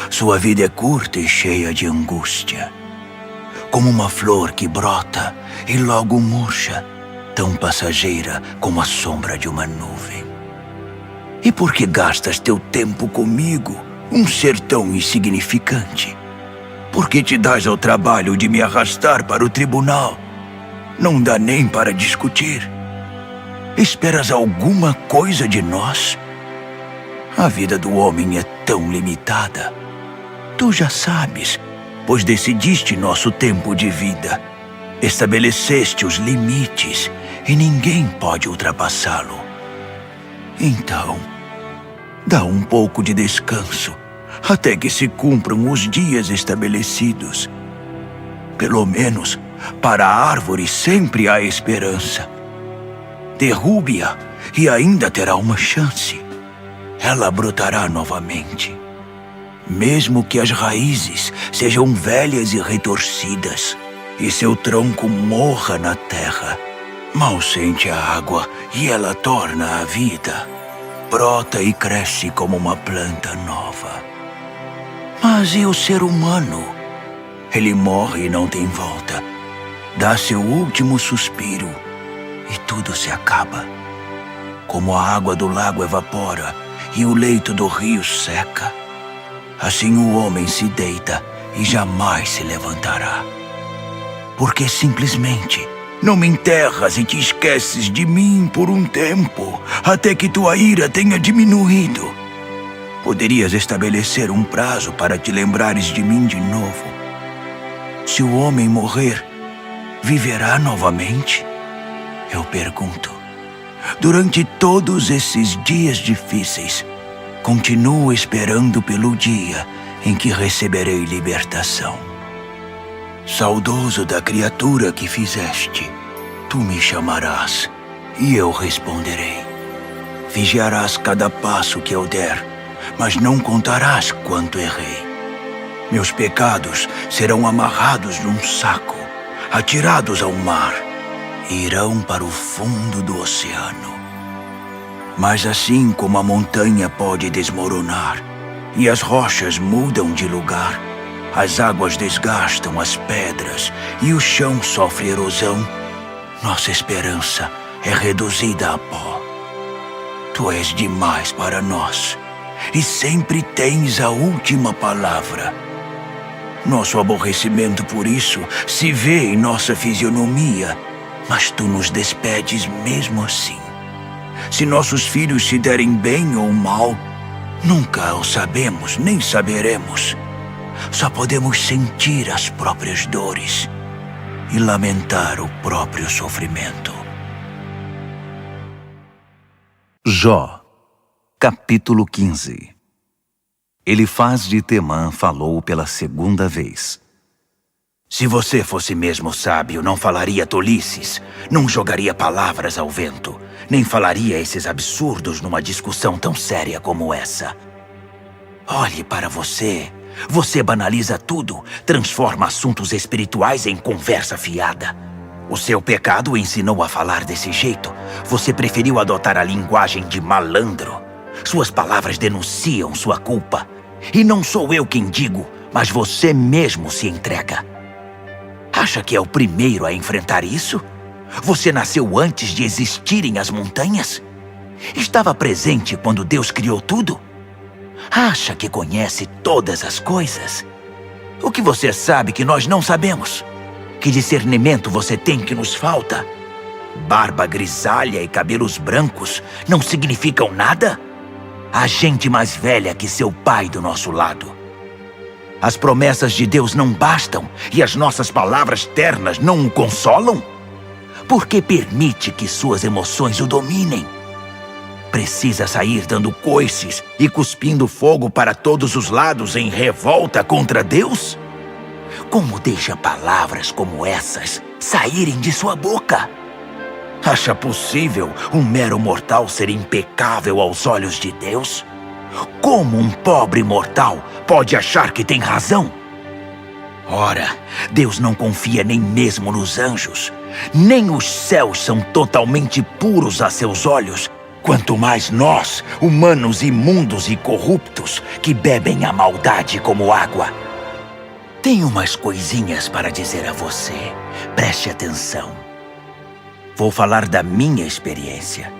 Sua vida é curta e cheia de angústia. Como uma flor que brota e logo murcha, tão passageira como a sombra de uma nuvem. E por que gastas teu tempo comigo, um ser tão insignificante? Por que te dás ao trabalho de me arrastar para o tribunal? Não dá nem para discutir. Esperas alguma coisa de nós? A vida do homem é tão limitada. Tu já sabes, pois decidiste nosso tempo de vida. Estabeleceste os limites e ninguém pode ultrapassá-lo. Então, dá um pouco de descanso até que se cumpram os dias estabelecidos. Pelo menos, para a árvore sempre há esperança. Derrube-a e ainda terá uma chance. Ela brotará novamente. Mesmo que as raízes sejam velhas e retorcidas e seu tronco morra na terra, mal sente a água e ela torna a vida. Brota e cresce como uma planta nova. Mas e o ser humano? Ele morre e não tem volta. Dá seu último suspiro e tudo se acaba. Como a água do lago evapora e o leito do rio seca, assim o homem se deita e jamais se levantará. Porque simplesmente não me enterras e te esqueces de mim por um tempo, até que tua ira tenha diminuído. Poderias estabelecer um prazo para te lembrares de mim de novo. Se o homem morrer, viverá novamente? Eu pergunto. Durante todos esses dias difíceis, continuo esperando pelo dia em que receberei libertação. Saudoso da criatura que fizeste, tu me chamarás e eu responderei. Vigiarás cada passo que eu der, mas não contarás quanto errei. Meus pecados serão amarrados num saco, atirados ao mar, e irão para o fundo do oceano. Mas assim como a montanha pode desmoronar e as rochas mudam de lugar, as águas desgastam as pedras e o chão sofre erosão, nossa esperança é reduzida a pó. Tu és demais para nós e sempre tens a última palavra. Nosso aborrecimento por isso se vê em nossa fisionomia, mas tu nos despedes mesmo assim. Se nossos filhos se derem bem ou mal, nunca o sabemos nem saberemos. Só podemos sentir as próprias dores e lamentar o próprio sofrimento. Jó, capítulo 15. Elifaz de Temã falou pela segunda vez. Se você fosse mesmo sábio, não falaria tolices, não jogaria palavras ao vento, nem falaria esses absurdos numa discussão tão séria como essa. Olhe para você. Você banaliza tudo, transforma assuntos espirituais em conversa fiada. O seu pecado o ensinou a falar desse jeito. Você preferiu adotar a linguagem de malandro. Suas palavras denunciam sua culpa. E não sou eu quem digo, mas você mesmo se entrega. Acha que é o primeiro a enfrentar isso? Você nasceu antes de existirem as montanhas? Estava presente quando Deus criou tudo? Acha que conhece todas as coisas? O que você sabe que nós não sabemos? Que discernimento você tem que nos falta? Barba grisalha e cabelos brancos não significam nada? Há gente mais velha que seu pai do nosso lado. As promessas de Deus não bastam e as nossas palavras ternas não o consolam? Por que permite que suas emoções o dominem? Precisa sair dando coices e cuspindo fogo para todos os lados em revolta contra Deus? Como deixa palavras como essas saírem de sua boca? Acha possível um mero mortal ser impecável aos olhos de Deus? Como um pobre mortal pode achar que tem razão? Ora, Deus não confia nem mesmo nos anjos. Nem os céus são totalmente puros a seus olhos, quanto mais nós, humanos imundos e corruptos, que bebem a maldade como água. Tenho umas coisinhas para dizer a você. Preste atenção. Vou falar da minha experiência.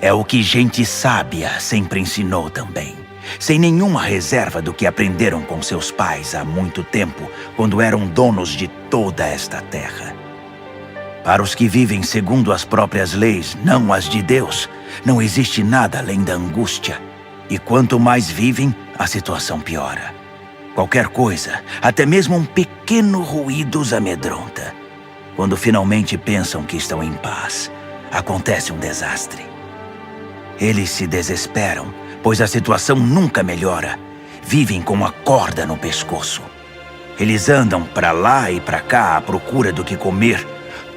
É o que gente sábia sempre ensinou também, sem nenhuma reserva do que aprenderam com seus pais há muito tempo, quando eram donos de toda esta terra. Para os que vivem segundo as próprias leis, não as de Deus, não existe nada além da angústia. E quanto mais vivem, a situação piora. Qualquer coisa, até mesmo um pequeno ruído os amedronta. Quando finalmente pensam que estão em paz, acontece um desastre. Eles se desesperam, pois a situação nunca melhora. Vivem com a corda no pescoço. Eles andam para lá e para cá à procura do que comer.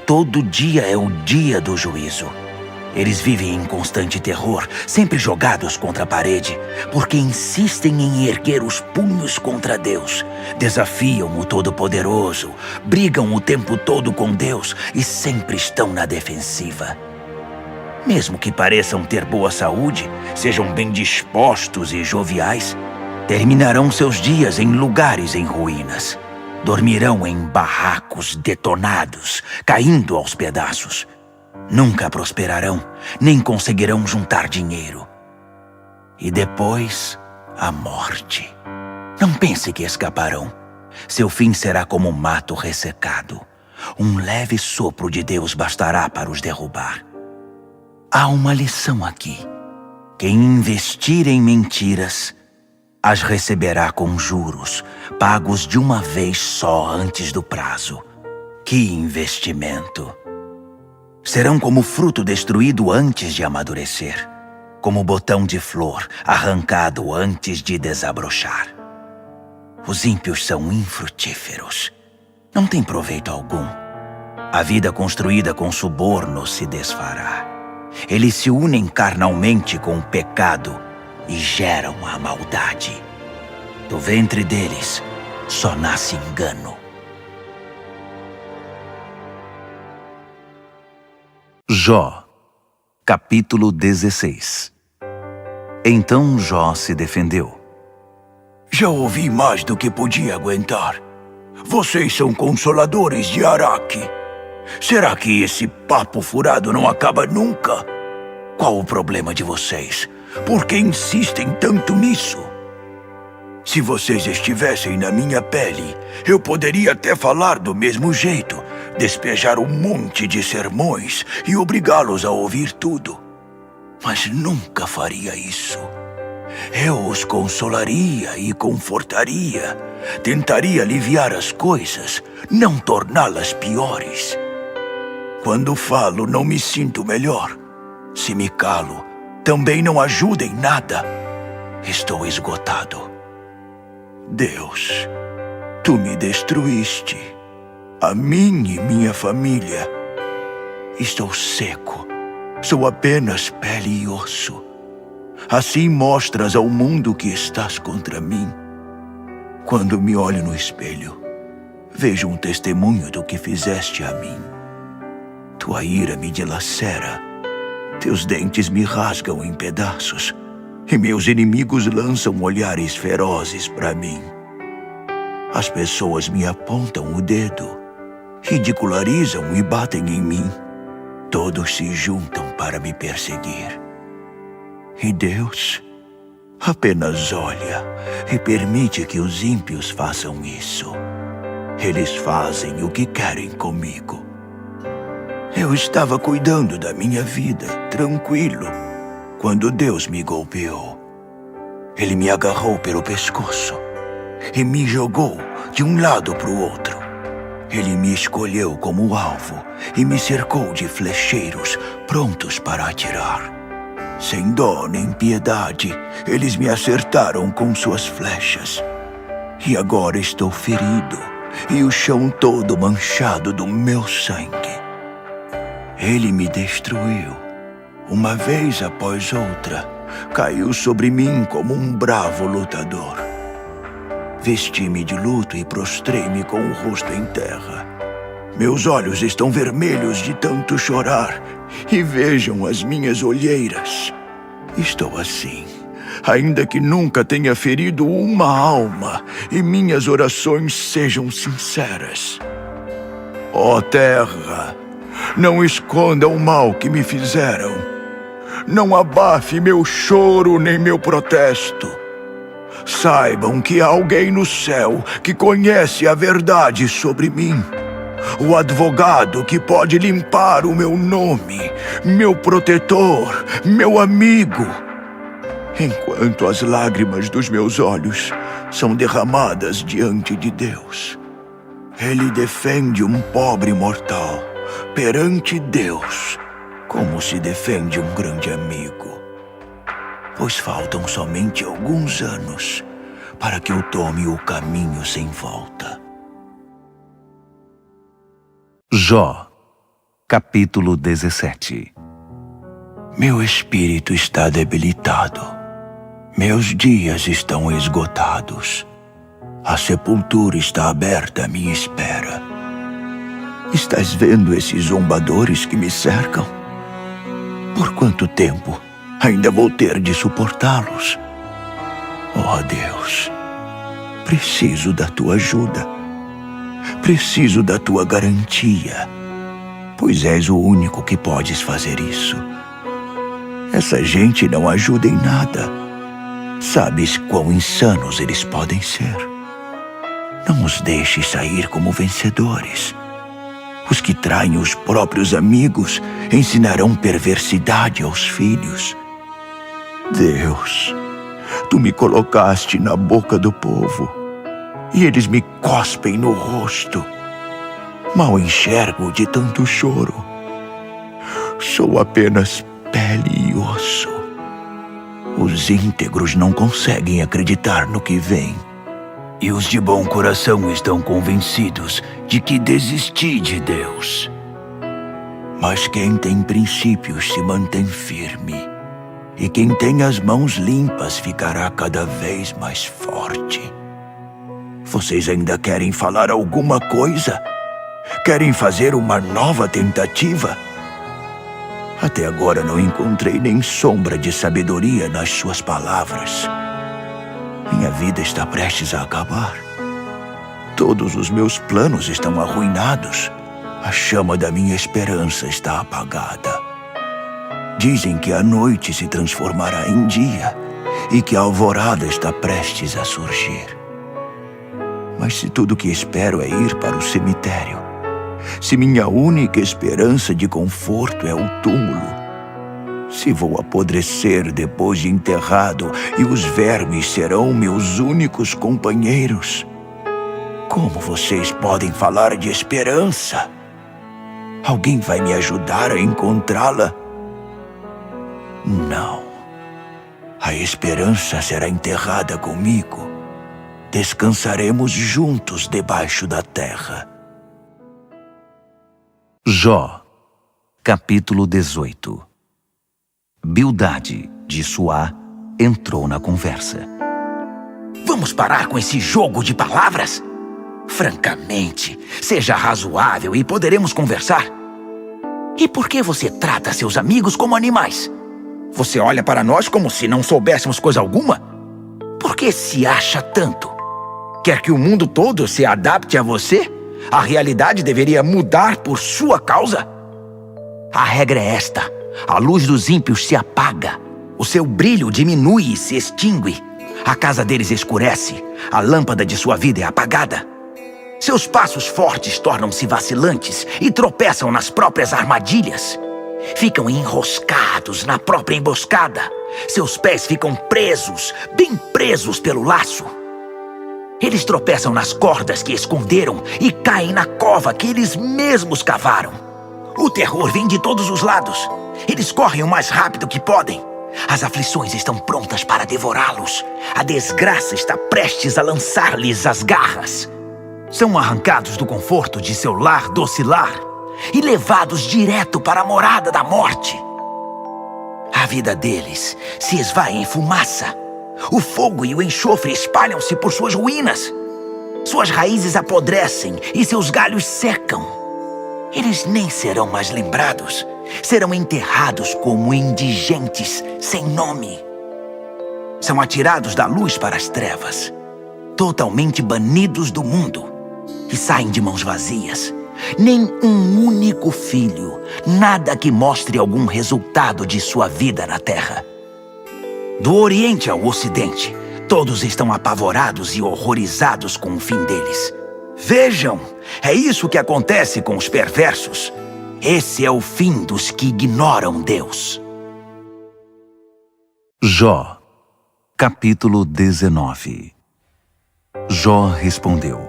Todo dia é o dia do juízo. Eles vivem em constante terror, sempre jogados contra a parede, porque insistem em erguer os punhos contra Deus. Desafiam o Todo-Poderoso, brigam o tempo todo com Deus e sempre estão na defensiva. Mesmo que pareçam ter boa saúde, sejam bem dispostos e joviais, terminarão seus dias em lugares em ruínas. Dormirão em barracos detonados, caindo aos pedaços. Nunca prosperarão, nem conseguirão juntar dinheiro. E depois, a morte. Não pense que escaparão. Seu fim será como um mato ressecado. Um leve sopro de Deus bastará para os derrubar. Há uma lição aqui. Quem investir em mentiras, as receberá com juros, pagos de uma vez só antes do prazo. Que investimento! Serão como fruto destruído antes de amadurecer, como botão de flor arrancado antes de desabrochar. Os ímpios são infrutíferos. Não tem proveito algum. A vida construída com suborno se desfará. Eles se unem carnalmente com o pecado e geram a maldade. Do ventre deles só nasce engano. Jó, capítulo 16. Então Jó se defendeu. Já ouvi mais do que podia aguentar. Vocês são consoladores de Araque. Será que esse papo furado não acaba nunca? Qual o problema de vocês? Por que insistem tanto nisso? Se vocês estivessem na minha pele, eu poderia até falar do mesmo jeito, despejar um monte de sermões e obrigá-los a ouvir tudo. Mas nunca faria isso. Eu os consolaria e confortaria. Tentaria aliviar as coisas, não torná-las piores. Quando falo, não me sinto melhor. Se me calo, Também não ajuda em nada. Estou esgotado. Deus, tu me destruíste, a mim e minha família. Estou seco, sou apenas pele e osso. Assim mostras ao mundo que estás contra mim. Quando me olho no espelho, vejo um testemunho do que fizeste a mim. Tua ira me dilacera, teus dentes me rasgam em pedaços, e meus inimigos lançam olhares ferozes para mim. As pessoas me apontam o dedo, ridicularizam e batem em mim. Todos se juntam para me perseguir. E Deus apenas olha e permite que os ímpios façam isso. Eles fazem o que querem comigo. Eu estava cuidando da minha vida, tranquilo, quando Deus me golpeou. Ele me agarrou pelo pescoço e me jogou de um lado para o outro. Ele me escolheu como alvo e me cercou de flecheiros prontos para atirar. Sem dó nem piedade, eles me acertaram com suas flechas. E agora estou ferido e o chão todo manchado do meu sangue. Ele me destruiu. Uma vez após outra, caiu sobre mim como um bravo lutador. Vesti-me de luto e prostrei-me com o rosto em terra. Meus olhos estão vermelhos de tanto chorar, e vejam as minhas olheiras. Estou assim, ainda que nunca tenha ferido uma alma, e minhas orações sejam sinceras. Ó terra, não esconda o mal que me fizeram. Não abafe meu choro nem meu protesto. Saibam que há alguém no céu que conhece a verdade sobre mim. O advogado que pode limpar o meu nome, meu protetor, meu amigo. Enquanto as lágrimas dos meus olhos são derramadas diante de Deus, Ele defende um pobre mortal perante Deus, como se defende um grande amigo. Pois faltam somente alguns anos para que eu tome o caminho sem volta. Jó, capítulo 17. Meu espírito está debilitado. Meus dias estão esgotados. A sepultura está aberta à minha espera. Estás vendo esses zombadores que me cercam? Por quanto tempo ainda vou ter de suportá-los? Oh Deus, preciso da tua ajuda. Preciso da tua garantia, pois és o único que podes fazer isso. Essa gente não ajuda em nada. Sabes quão insanos eles podem ser. Não os deixes sair como vencedores. Os que traem os próprios amigos ensinarão perversidade aos filhos. Deus, tu me colocaste na boca do povo, e eles me cospem no rosto. Mal enxergo de tanto choro. Sou apenas pele e osso. Os íntegros não conseguem acreditar no que vem. E os de bom coração estão convencidos de que desisti de Deus. Mas quem tem princípios se mantém firme, e quem tem as mãos limpas ficará cada vez mais forte. Vocês ainda querem falar alguma coisa? Querem fazer uma nova tentativa? Até agora não encontrei nem sombra de sabedoria nas suas palavras. Minha vida está prestes a acabar. Todos os meus planos estão arruinados. A chama da minha esperança está apagada. Dizem que a noite se transformará em dia e que a alvorada está prestes a surgir. Mas se tudo que espero é ir para o cemitério, se minha única esperança de conforto é o túmulo, se vou apodrecer depois de enterrado e os vermes serão meus únicos companheiros, como vocês podem falar de esperança? Alguém vai me ajudar a encontrá-la? Não. A esperança será enterrada comigo. Descansaremos juntos debaixo da terra. Jó, capítulo 18. Bildade, de Suá, entrou na conversa. Vamos parar com esse jogo de palavras? Francamente, seja razoável e poderemos conversar. E por que você trata seus amigos como animais? Você olha para nós como se não soubéssemos coisa alguma? Por que se acha tanto? Quer que o mundo todo se adapte a você? A realidade deveria mudar por sua causa? A regra é esta: a luz dos ímpios se apaga, o seu brilho diminui e se extingue. A casa deles escurece, a lâmpada de sua vida é apagada. Seus passos fortes tornam-se vacilantes e tropeçam nas próprias armadilhas. Ficam enroscados na própria emboscada. Seus pés ficam presos, bem presos pelo laço. Eles tropeçam nas cordas que esconderam e caem na cova que eles mesmos cavaram. O terror vem de todos os lados. Eles correm o mais rápido que podem. As aflições estão prontas para devorá-los. A desgraça está prestes a lançar-lhes as garras. São arrancados do conforto de seu lar docilar e levados direto para a morada da morte. A vida deles se esvai em fumaça. O fogo e o enxofre espalham-se por suas ruínas. Suas raízes apodrecem e seus galhos secam. Eles nem serão mais lembrados. Serão enterrados como indigentes sem nome. São atirados da luz para as trevas, totalmente banidos do mundo, e saem de mãos vazias. Nem um único filho, nada que mostre algum resultado de sua vida na terra. Do Oriente ao Ocidente, todos estão apavorados e horrorizados com o fim deles. Vejam, é isso que acontece com os perversos. Esse é o fim dos que ignoram Deus. Jó, capítulo 19. Jó respondeu: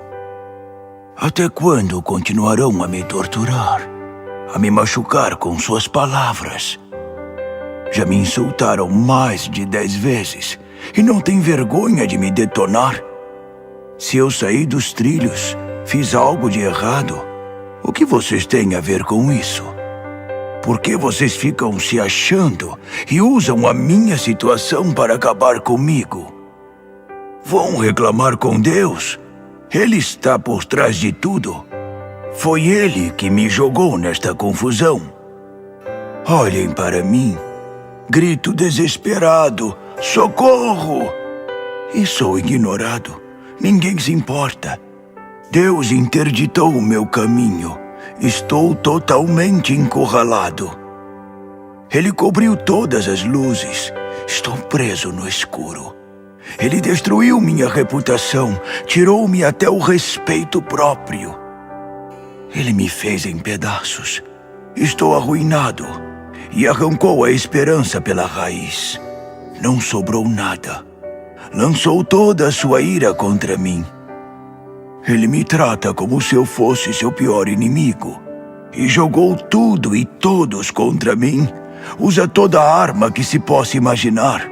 Até quando continuarão a me torturar, a me machucar com suas palavras? Já me insultaram mais de 10 vezes e não têm vergonha de me detonar. Se eu saí dos trilhos, fiz algo de errado, o que vocês têm a ver com isso? Por que vocês ficam se achando e usam a minha situação para acabar comigo? Vão reclamar com Deus? Ele está por trás de tudo. Foi Ele que me jogou nesta confusão. Olhem para mim. Grito desesperado: socorro! E sou ignorado. Ninguém se importa. Deus interditou o meu caminho. Estou totalmente encurralado. Ele cobriu todas as luzes. Estou preso no escuro. Ele destruiu minha reputação, tirou-me até o respeito próprio. Ele me fez em pedaços. Estou arruinado e arrancou a esperança pela raiz. Não sobrou nada. Lançou toda a sua ira contra mim. Ele me trata como se eu fosse seu pior inimigo. E jogou tudo e todos contra mim. Usa toda a arma que se possa imaginar.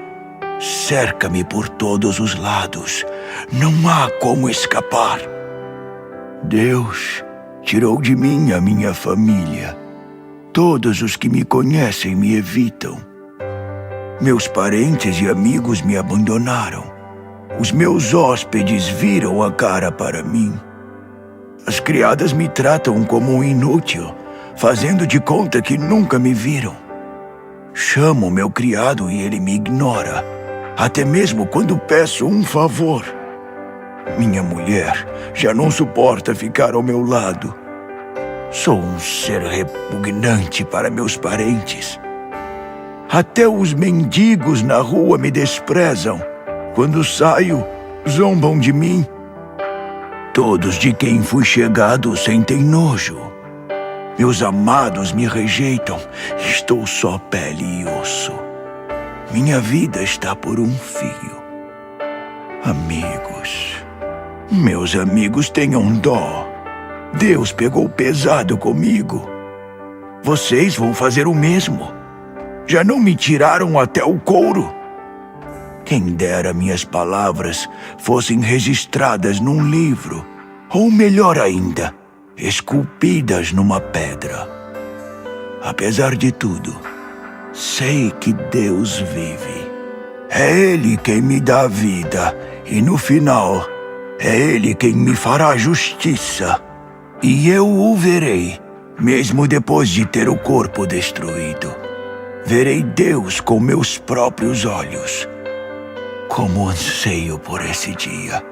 Cerca-me por todos os lados. Não há como escapar. Deus tirou de mim a minha família. Todos os que me conhecem me evitam. Meus parentes e amigos me abandonaram. Os meus hóspedes viram a cara para mim. As criadas me tratam como um inútil, fazendo de conta que nunca me viram. Chamo meu criado e ele me ignora, até mesmo quando peço um favor. Minha mulher já não suporta ficar ao meu lado. Sou um ser repugnante para meus parentes. Até os mendigos na rua me desprezam. Quando saio, zombam de mim. Todos de quem fui chegado sentem nojo. Meus amados me rejeitam. Estou só pele e osso. Minha vida está por um fio. Amigos, meus amigos, tenham dó. Deus pegou pesado comigo. Vocês vão fazer o mesmo. Já não me tiraram até o couro? Quem dera minhas palavras fossem registradas num livro, ou melhor ainda, esculpidas numa pedra. Apesar de tudo, sei que Deus vive. É Ele quem me dá vida, e no final, é Ele quem me fará justiça. E eu o verei, mesmo depois de ter o corpo destruído. Verei Deus com meus próprios olhos. Como anseio por esse dia.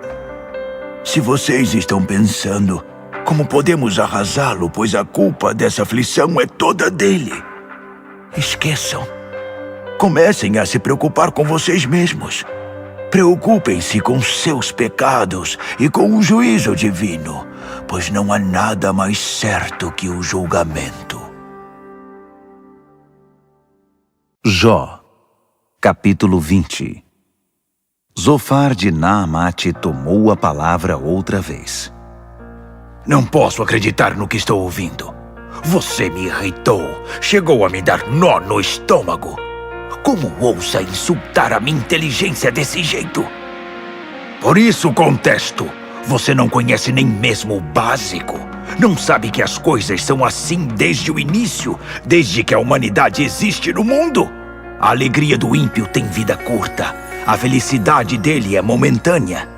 Se vocês estão pensando, como podemos arrasá-lo, pois a culpa dessa aflição é toda dele? Esqueçam. Comecem a se preocupar com vocês mesmos. Preocupem-se com seus pecados e com o juízo divino, pois não há nada mais certo que o julgamento. Jó, capítulo 20. Zofar de Naamate tomou a palavra outra vez. Não posso acreditar no que estou ouvindo. Você me irritou. Chegou a me dar nó no estômago. Como ousa insultar a minha inteligência desse jeito? Por isso contesto. Você não conhece nem mesmo o básico. Não sabe que as coisas são assim desde o início, desde que a humanidade existe no mundo? A alegria do ímpio tem vida curta. A felicidade dele é momentânea.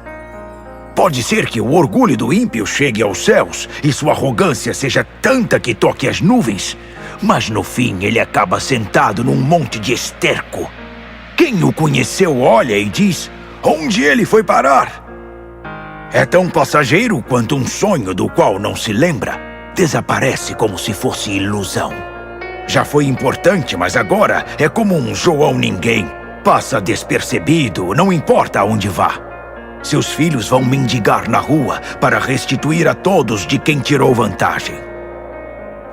Pode ser que o orgulho do ímpio chegue aos céus e sua arrogância seja tanta que toque as nuvens, mas no fim ele acaba sentado num monte de esterco. Quem o conheceu olha e diz: onde ele foi parar? É tão passageiro quanto um sonho do qual não se lembra. Desaparece como se fosse ilusão. Já foi importante, mas agora é como um João ninguém. Passa despercebido, não importa aonde vá. Seus filhos vão mendigar na rua para restituir a todos de quem tirou vantagem.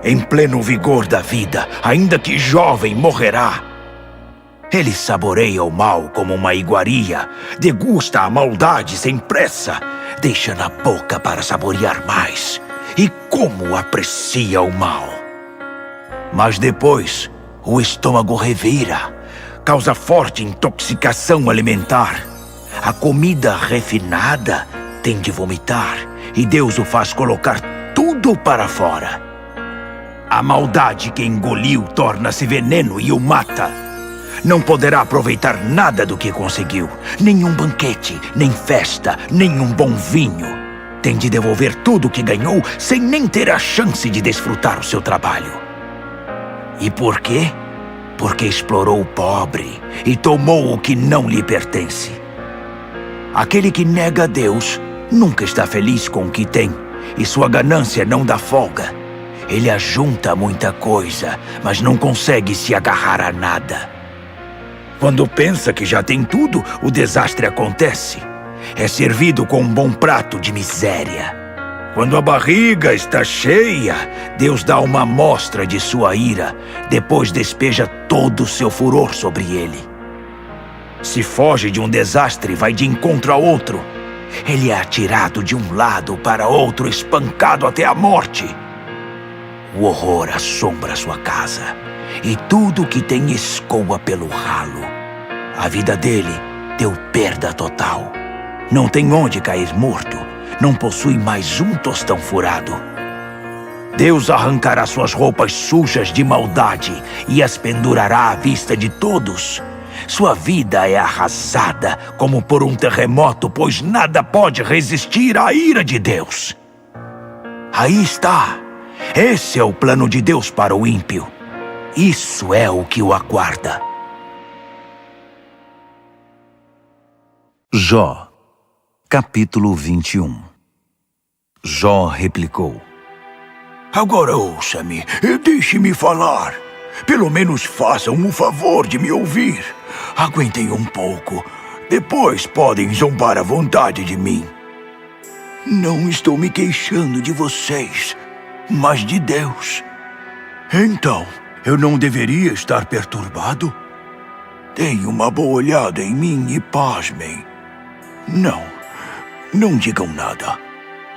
Em pleno vigor da vida, ainda que jovem, morrerá. Ele saboreia o mal como uma iguaria, degusta a maldade sem pressa, deixa na boca para saborear mais. E como aprecia o mal! Mas depois, o estômago revira. Causa forte intoxicação alimentar. A comida refinada tem de vomitar, e Deus o faz colocar tudo para fora. A maldade que engoliu torna-se veneno e o mata. Não poderá aproveitar nada do que conseguiu. Nenhum banquete, nem festa, nenhum bom vinho. Tem de devolver tudo o que ganhou sem nem ter a chance de desfrutar o seu trabalho. E por quê? Porque explorou o pobre e tomou o que não lhe pertence. Aquele que nega a Deus nunca está feliz com o que tem, e sua ganância não dá folga. Ele ajunta muita coisa, mas não consegue se agarrar a nada. Quando pensa que já tem tudo, o desastre acontece. É servido com um bom prato de miséria. Quando a barriga está cheia, Deus dá uma amostra de sua ira, depois despeja todo o seu furor sobre ele. Se foge de um desastre, vai de encontro a outro. Ele é atirado de um lado para outro, espancado até a morte. O horror assombra sua casa, e tudo o que tem escoa pelo ralo. A vida dele deu perda total. Não tem onde cair morto. Não possui mais um tostão furado. Deus arrancará suas roupas sujas de maldade e as pendurará à vista de todos. Sua vida é arrasada como por um terremoto, pois nada pode resistir à ira de Deus. Aí está. Esse é o plano de Deus para o ímpio. Isso é o que o aguarda. Jó, capítulo 21. Jó replicou: Agora ouça-me e deixe-me falar. Pelo menos façam o favor de me ouvir. Aguentem um pouco. Depois podem zombar à vontade de mim. Não estou me queixando de vocês, mas de Deus. Então, eu não deveria estar perturbado? Deem uma boa olhada em mim e pasmem. Não digam nada.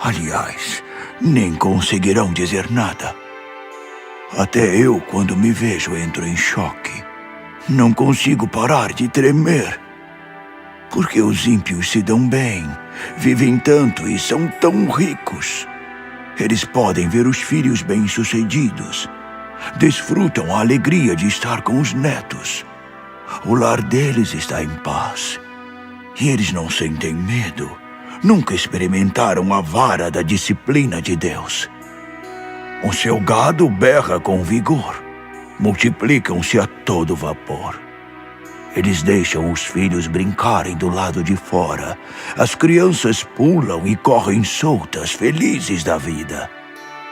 Aliás, nem conseguirão dizer nada. Até eu, quando me vejo, entro em choque. Não consigo parar de tremer. Porque os ímpios se dão bem, vivem tanto e são tão ricos. Eles podem ver os filhos bem-sucedidos, desfrutam a alegria de estar com os netos. O lar deles está em paz. E eles não sentem medo. Nunca experimentaram a vara da disciplina de Deus. O seu gado berra com vigor. Multiplicam-se a todo vapor. Eles deixam os filhos brincarem do lado de fora. As crianças pulam e correm soltas, felizes da vida.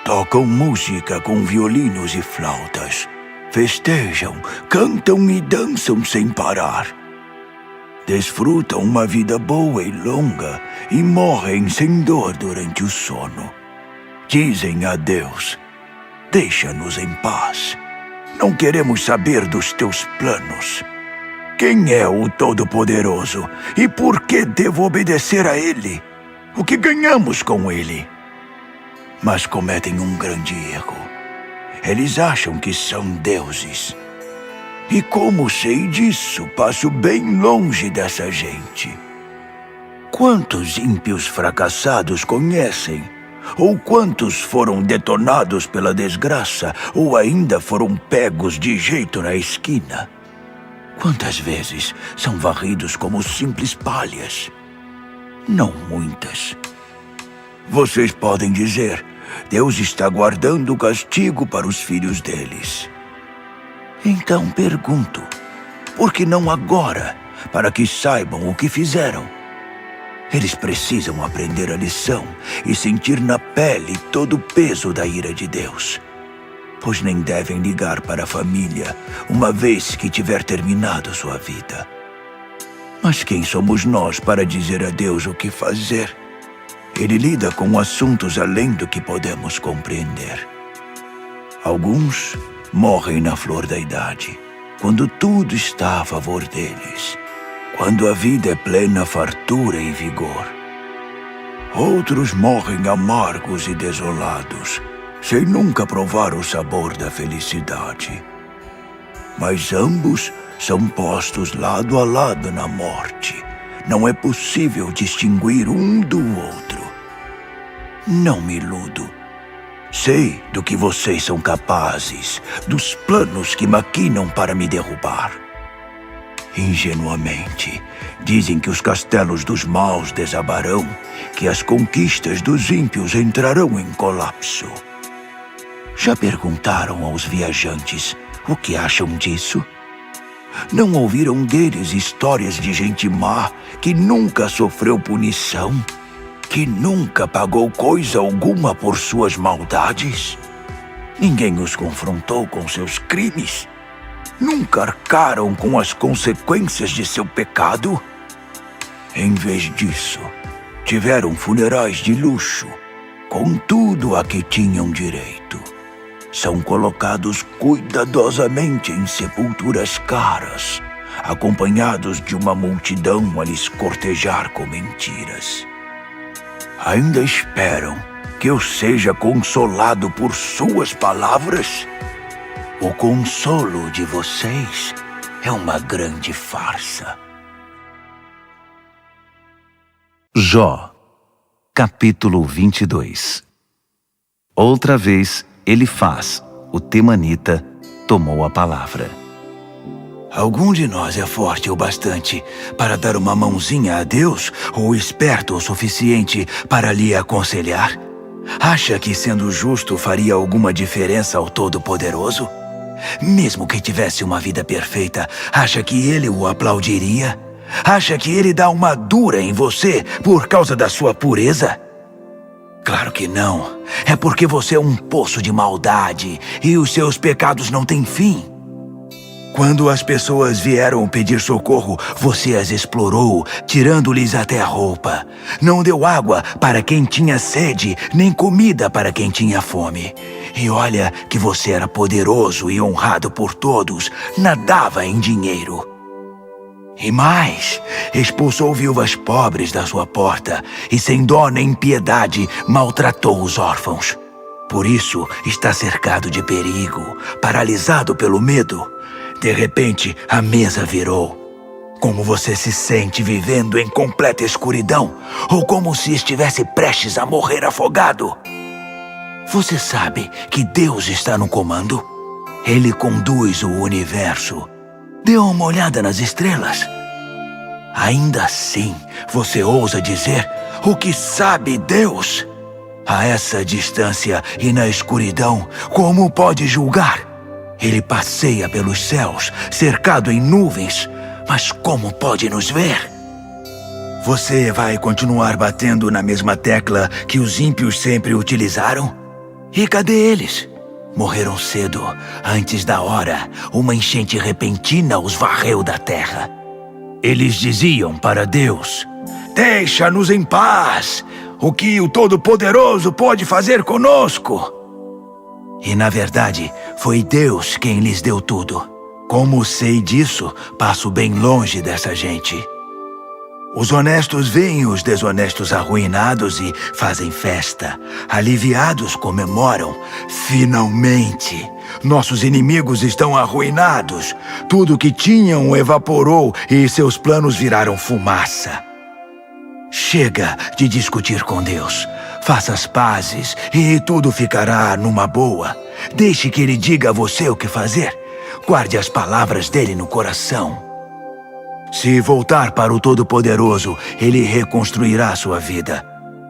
Tocam música com violinos e flautas. Festejam, cantam e dançam sem parar. Desfrutam uma vida boa e longa e morrem sem dor durante o sono. Dizem a Deus: deixa-nos em paz. Não queremos saber dos teus planos. Quem é o Todo-Poderoso e por que devo obedecer a Ele? O que ganhamos com Ele? Mas cometem um grande erro. Eles acham que são deuses. E como sei disso, passo bem longe dessa gente. Quantos ímpios fracassados conhecem? Ou quantos foram detonados pela desgraça, ou ainda foram pegos de jeito na esquina? Quantas vezes são varridos como simples palhas? Não muitas. Vocês podem dizer: Deus está guardando o castigo para os filhos deles. Então pergunto: por que não agora, para que saibam o que fizeram? Eles precisam aprender a lição e sentir na pele todo o peso da ira de Deus. Pois nem devem ligar para a família uma vez que tiver terminado sua vida. Mas quem somos nós para dizer a Deus o que fazer? Ele lida com assuntos além do que podemos compreender. Alguns morrem na flor da idade, quando tudo está a favor deles, quando a vida é plena fartura e vigor. Outros morrem amargos e desolados, sem nunca provar o sabor da felicidade. Mas ambos são postos lado a lado na morte. Não é possível distinguir um do outro. Não me iludo. Sei do que vocês são capazes, dos planos que maquinam para me derrubar. Ingenuamente, dizem que os castelos dos maus desabarão, que as conquistas dos ímpios entrarão em colapso. Já perguntaram aos viajantes o que acham disso? Não ouviram deles histórias de gente má que nunca sofreu punição, que nunca pagou coisa alguma por suas maldades? Ninguém os confrontou com seus crimes? Nunca arcaram com as consequências de seu pecado? Em vez disso, tiveram funerais de luxo, com tudo a que tinham direito. São colocados cuidadosamente em sepulturas caras, acompanhados de uma multidão a lhes cortejar com mentiras. Ainda esperam que eu seja consolado por suas palavras? O consolo de vocês é uma grande farsa. Jó, capítulo 22. Outra vez, Elifaz, o temanita, tomou a palavra. Algum de nós é forte o bastante para dar uma mãozinha a Deus ou esperto o suficiente para lhe aconselhar? Acha que sendo justo faria alguma diferença ao Todo-Poderoso? Mesmo que tivesse uma vida perfeita, acha que ele o aplaudiria? Acha que ele dá uma dura em você por causa da sua pureza? Claro que não. É porque você é um poço de maldade e os seus pecados não têm fim. Quando as pessoas vieram pedir socorro, você as explorou, tirando-lhes até a roupa. Não deu água para quem tinha sede, nem comida para quem tinha fome. E olha que você era poderoso e honrado por todos, nadava em dinheiro. E mais, expulsou viúvas pobres da sua porta e sem dó nem piedade maltratou os órfãos. Por isso está cercado de perigo, paralisado pelo medo. De repente, a mesa virou. Como você se sente vivendo em completa escuridão, ou como se estivesse prestes a morrer afogado? Você sabe que Deus está no comando? Ele conduz o universo. Dê uma olhada nas estrelas. Ainda assim, você ousa dizer o que sabe Deus? A essa distância e na escuridão, como pode julgar? Ele passeia pelos céus, cercado em nuvens, mas como pode nos ver? Você vai continuar batendo na mesma tecla que os ímpios sempre utilizaram? E cadê eles? Morreram cedo, antes da hora. Uma enchente repentina os varreu da terra. Eles diziam para Deus: "Deixa-nos em paz! O que o Todo-Poderoso pode fazer conosco?" E na verdade, foi Deus quem lhes deu tudo. Como sei disso, passo bem longe dessa gente. Os honestos veem os desonestos arruinados e fazem festa. Aliviados comemoram. Finalmente! Nossos inimigos estão arruinados. Tudo que tinham evaporou e seus planos viraram fumaça. Chega de discutir com Deus. Faça as pazes e tudo ficará numa boa. Deixe que Ele diga a você o que fazer. Guarde as palavras dele no coração. Se voltar para o Todo-Poderoso, Ele reconstruirá sua vida.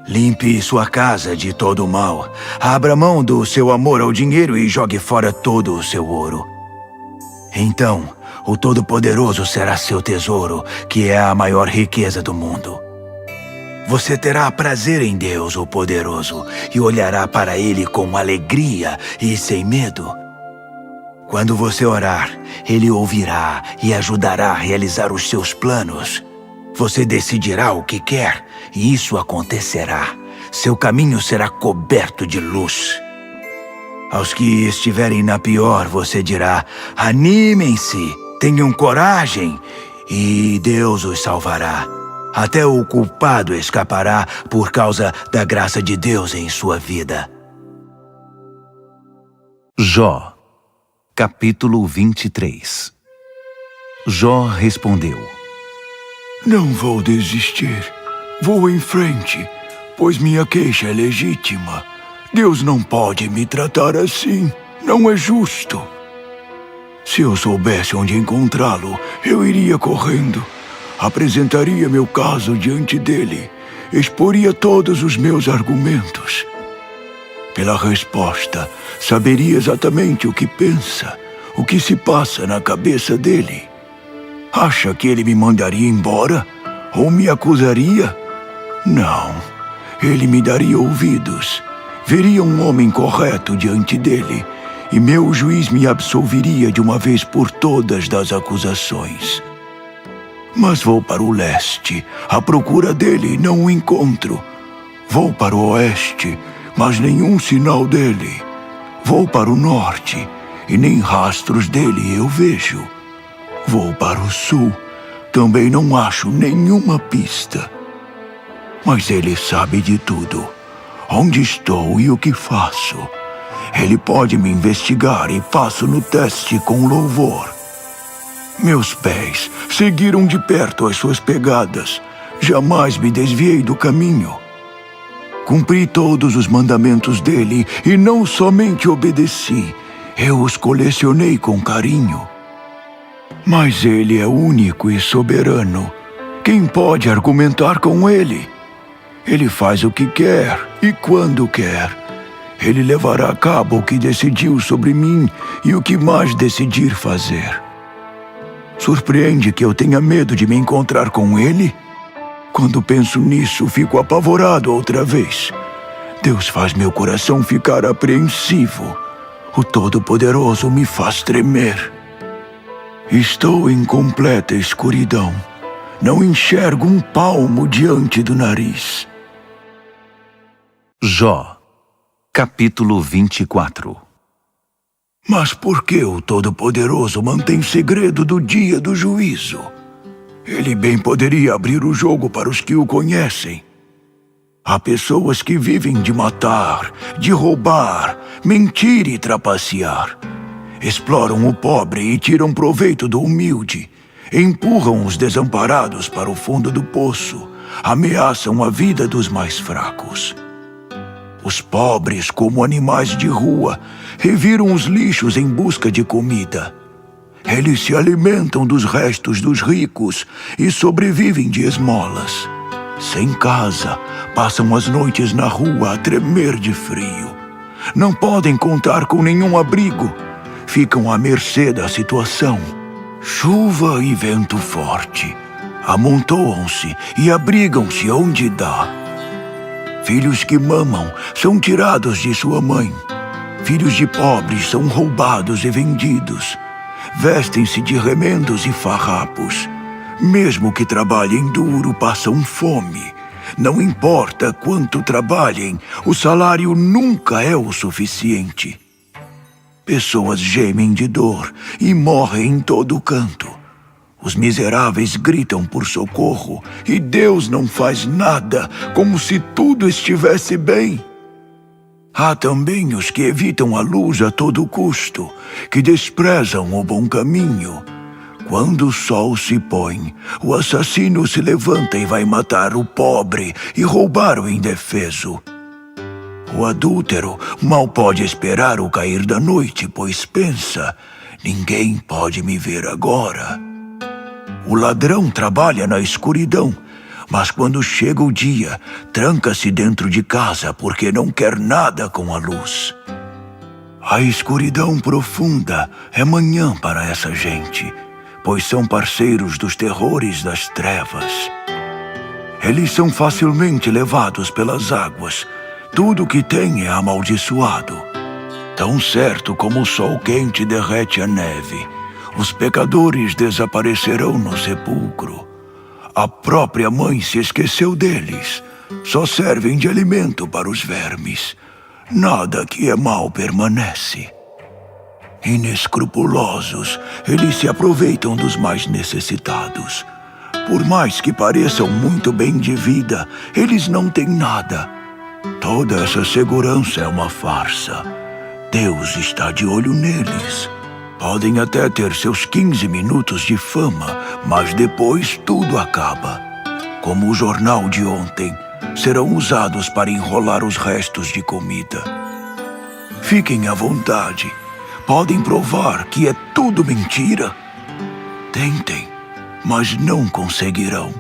Limpe sua casa de todo o mal. Abra mão do seu amor ao dinheiro e jogue fora todo o seu ouro. Então, o Todo-Poderoso será seu tesouro, que é a maior riqueza do mundo. Você terá prazer em Deus, o Poderoso, e olhará para Ele com alegria e sem medo. Quando você orar, Ele ouvirá e ajudará a realizar os seus planos. Você decidirá o que quer, e isso acontecerá. Seu caminho será coberto de luz. Aos que estiverem na pior, você dirá: "Animem-se, tenham coragem", e Deus os salvará. Até o culpado escapará por causa da graça de Deus em sua vida. Jó, capítulo 23. Jó respondeu: Não vou desistir. Vou em frente, pois minha queixa é legítima. Deus não pode me tratar assim. Não é justo. Se eu soubesse onde encontrá-lo, eu iria correndo. Apresentaria meu caso diante dele. Exporia todos os meus argumentos. Pela resposta, saberia exatamente o que pensa, o que se passa na cabeça dele. Acha que ele me mandaria embora? Ou me acusaria? Não. Ele me daria ouvidos. Veria um homem correto diante dele, e meu juiz me absolveria de uma vez por todas das acusações. Mas vou para o leste, à procura dele e não o encontro. Vou para o oeste, mas nenhum sinal dele. Vou para o norte, e nem rastros dele eu vejo. Vou para o sul, também não acho nenhuma pista. Mas ele sabe de tudo, onde estou e o que faço. Ele pode me investigar e passo no teste com louvor. Meus pés seguiram de perto as suas pegadas. Jamais me desviei do caminho. Cumpri todos os mandamentos dele e não somente obedeci, eu os colecionei com carinho. Mas ele é único e soberano. Quem pode argumentar com ele? Ele faz o que quer e quando quer. Ele levará a cabo o que decidiu sobre mim e o que mais decidir fazer. Surpreende que eu tenha medo de me encontrar com ele? Quando penso nisso, fico apavorado outra vez. Deus faz meu coração ficar apreensivo. O Todo-Poderoso me faz tremer. Estou em completa escuridão. Não enxergo um palmo diante do nariz. Jó, capítulo 24. Mas por que o Todo-Poderoso mantém segredo do dia do juízo? Ele bem poderia abrir o jogo para os que o conhecem. Há pessoas que vivem de matar, de roubar, mentir e trapacear. Exploram o pobre e tiram proveito do humilde. Empurram os desamparados para o fundo do poço, ameaçam a vida dos mais fracos. Os pobres, como animais de rua, reviram os lixos em busca de comida. Eles se alimentam dos restos dos ricos e sobrevivem de esmolas. Sem casa, passam as noites na rua a tremer de frio. Não podem contar com nenhum abrigo. Ficam à mercê da situação. Chuva e vento forte amontoam-se e abrigam-se onde dá. Filhos que mamam são tirados de sua mãe. Filhos de pobres são roubados e vendidos. Vestem-se de remendos e farrapos. Mesmo que trabalhem duro, passam fome. Não importa quanto trabalhem, o salário nunca é o suficiente. Pessoas gemem de dor e morrem em todo canto. Os miseráveis gritam por socorro e Deus não faz nada, como se tudo estivesse bem. Há também os que evitam a luz a todo custo, que desprezam o bom caminho. Quando o sol se põe, o assassino se levanta e vai matar o pobre e roubar o indefeso. O adúltero mal pode esperar o cair da noite, pois pensa, ninguém pode me ver agora. O ladrão trabalha na escuridão, mas quando chega o dia, tranca-se dentro de casa porque não quer nada com a luz. A escuridão profunda é manhã para essa gente, pois são parceiros dos terrores das trevas. Eles são facilmente levados pelas águas. Tudo o que tem é amaldiçoado. Tão certo como o sol quente derrete a neve, os pecadores desaparecerão no sepulcro. A própria mãe se esqueceu deles. Só servem de alimento para os vermes. Nada que é mal permanece. Inescrupulosos, eles se aproveitam dos mais necessitados. Por mais que pareçam muito bem de vida, eles não têm nada. Toda essa segurança é uma farsa. Deus está de olho neles. Podem até ter seus 15 minutos de fama, mas depois tudo acaba. Como o jornal de ontem, serão usados para enrolar os restos de comida. Fiquem à vontade. Podem provar que é tudo mentira. Tentem, mas não conseguirão.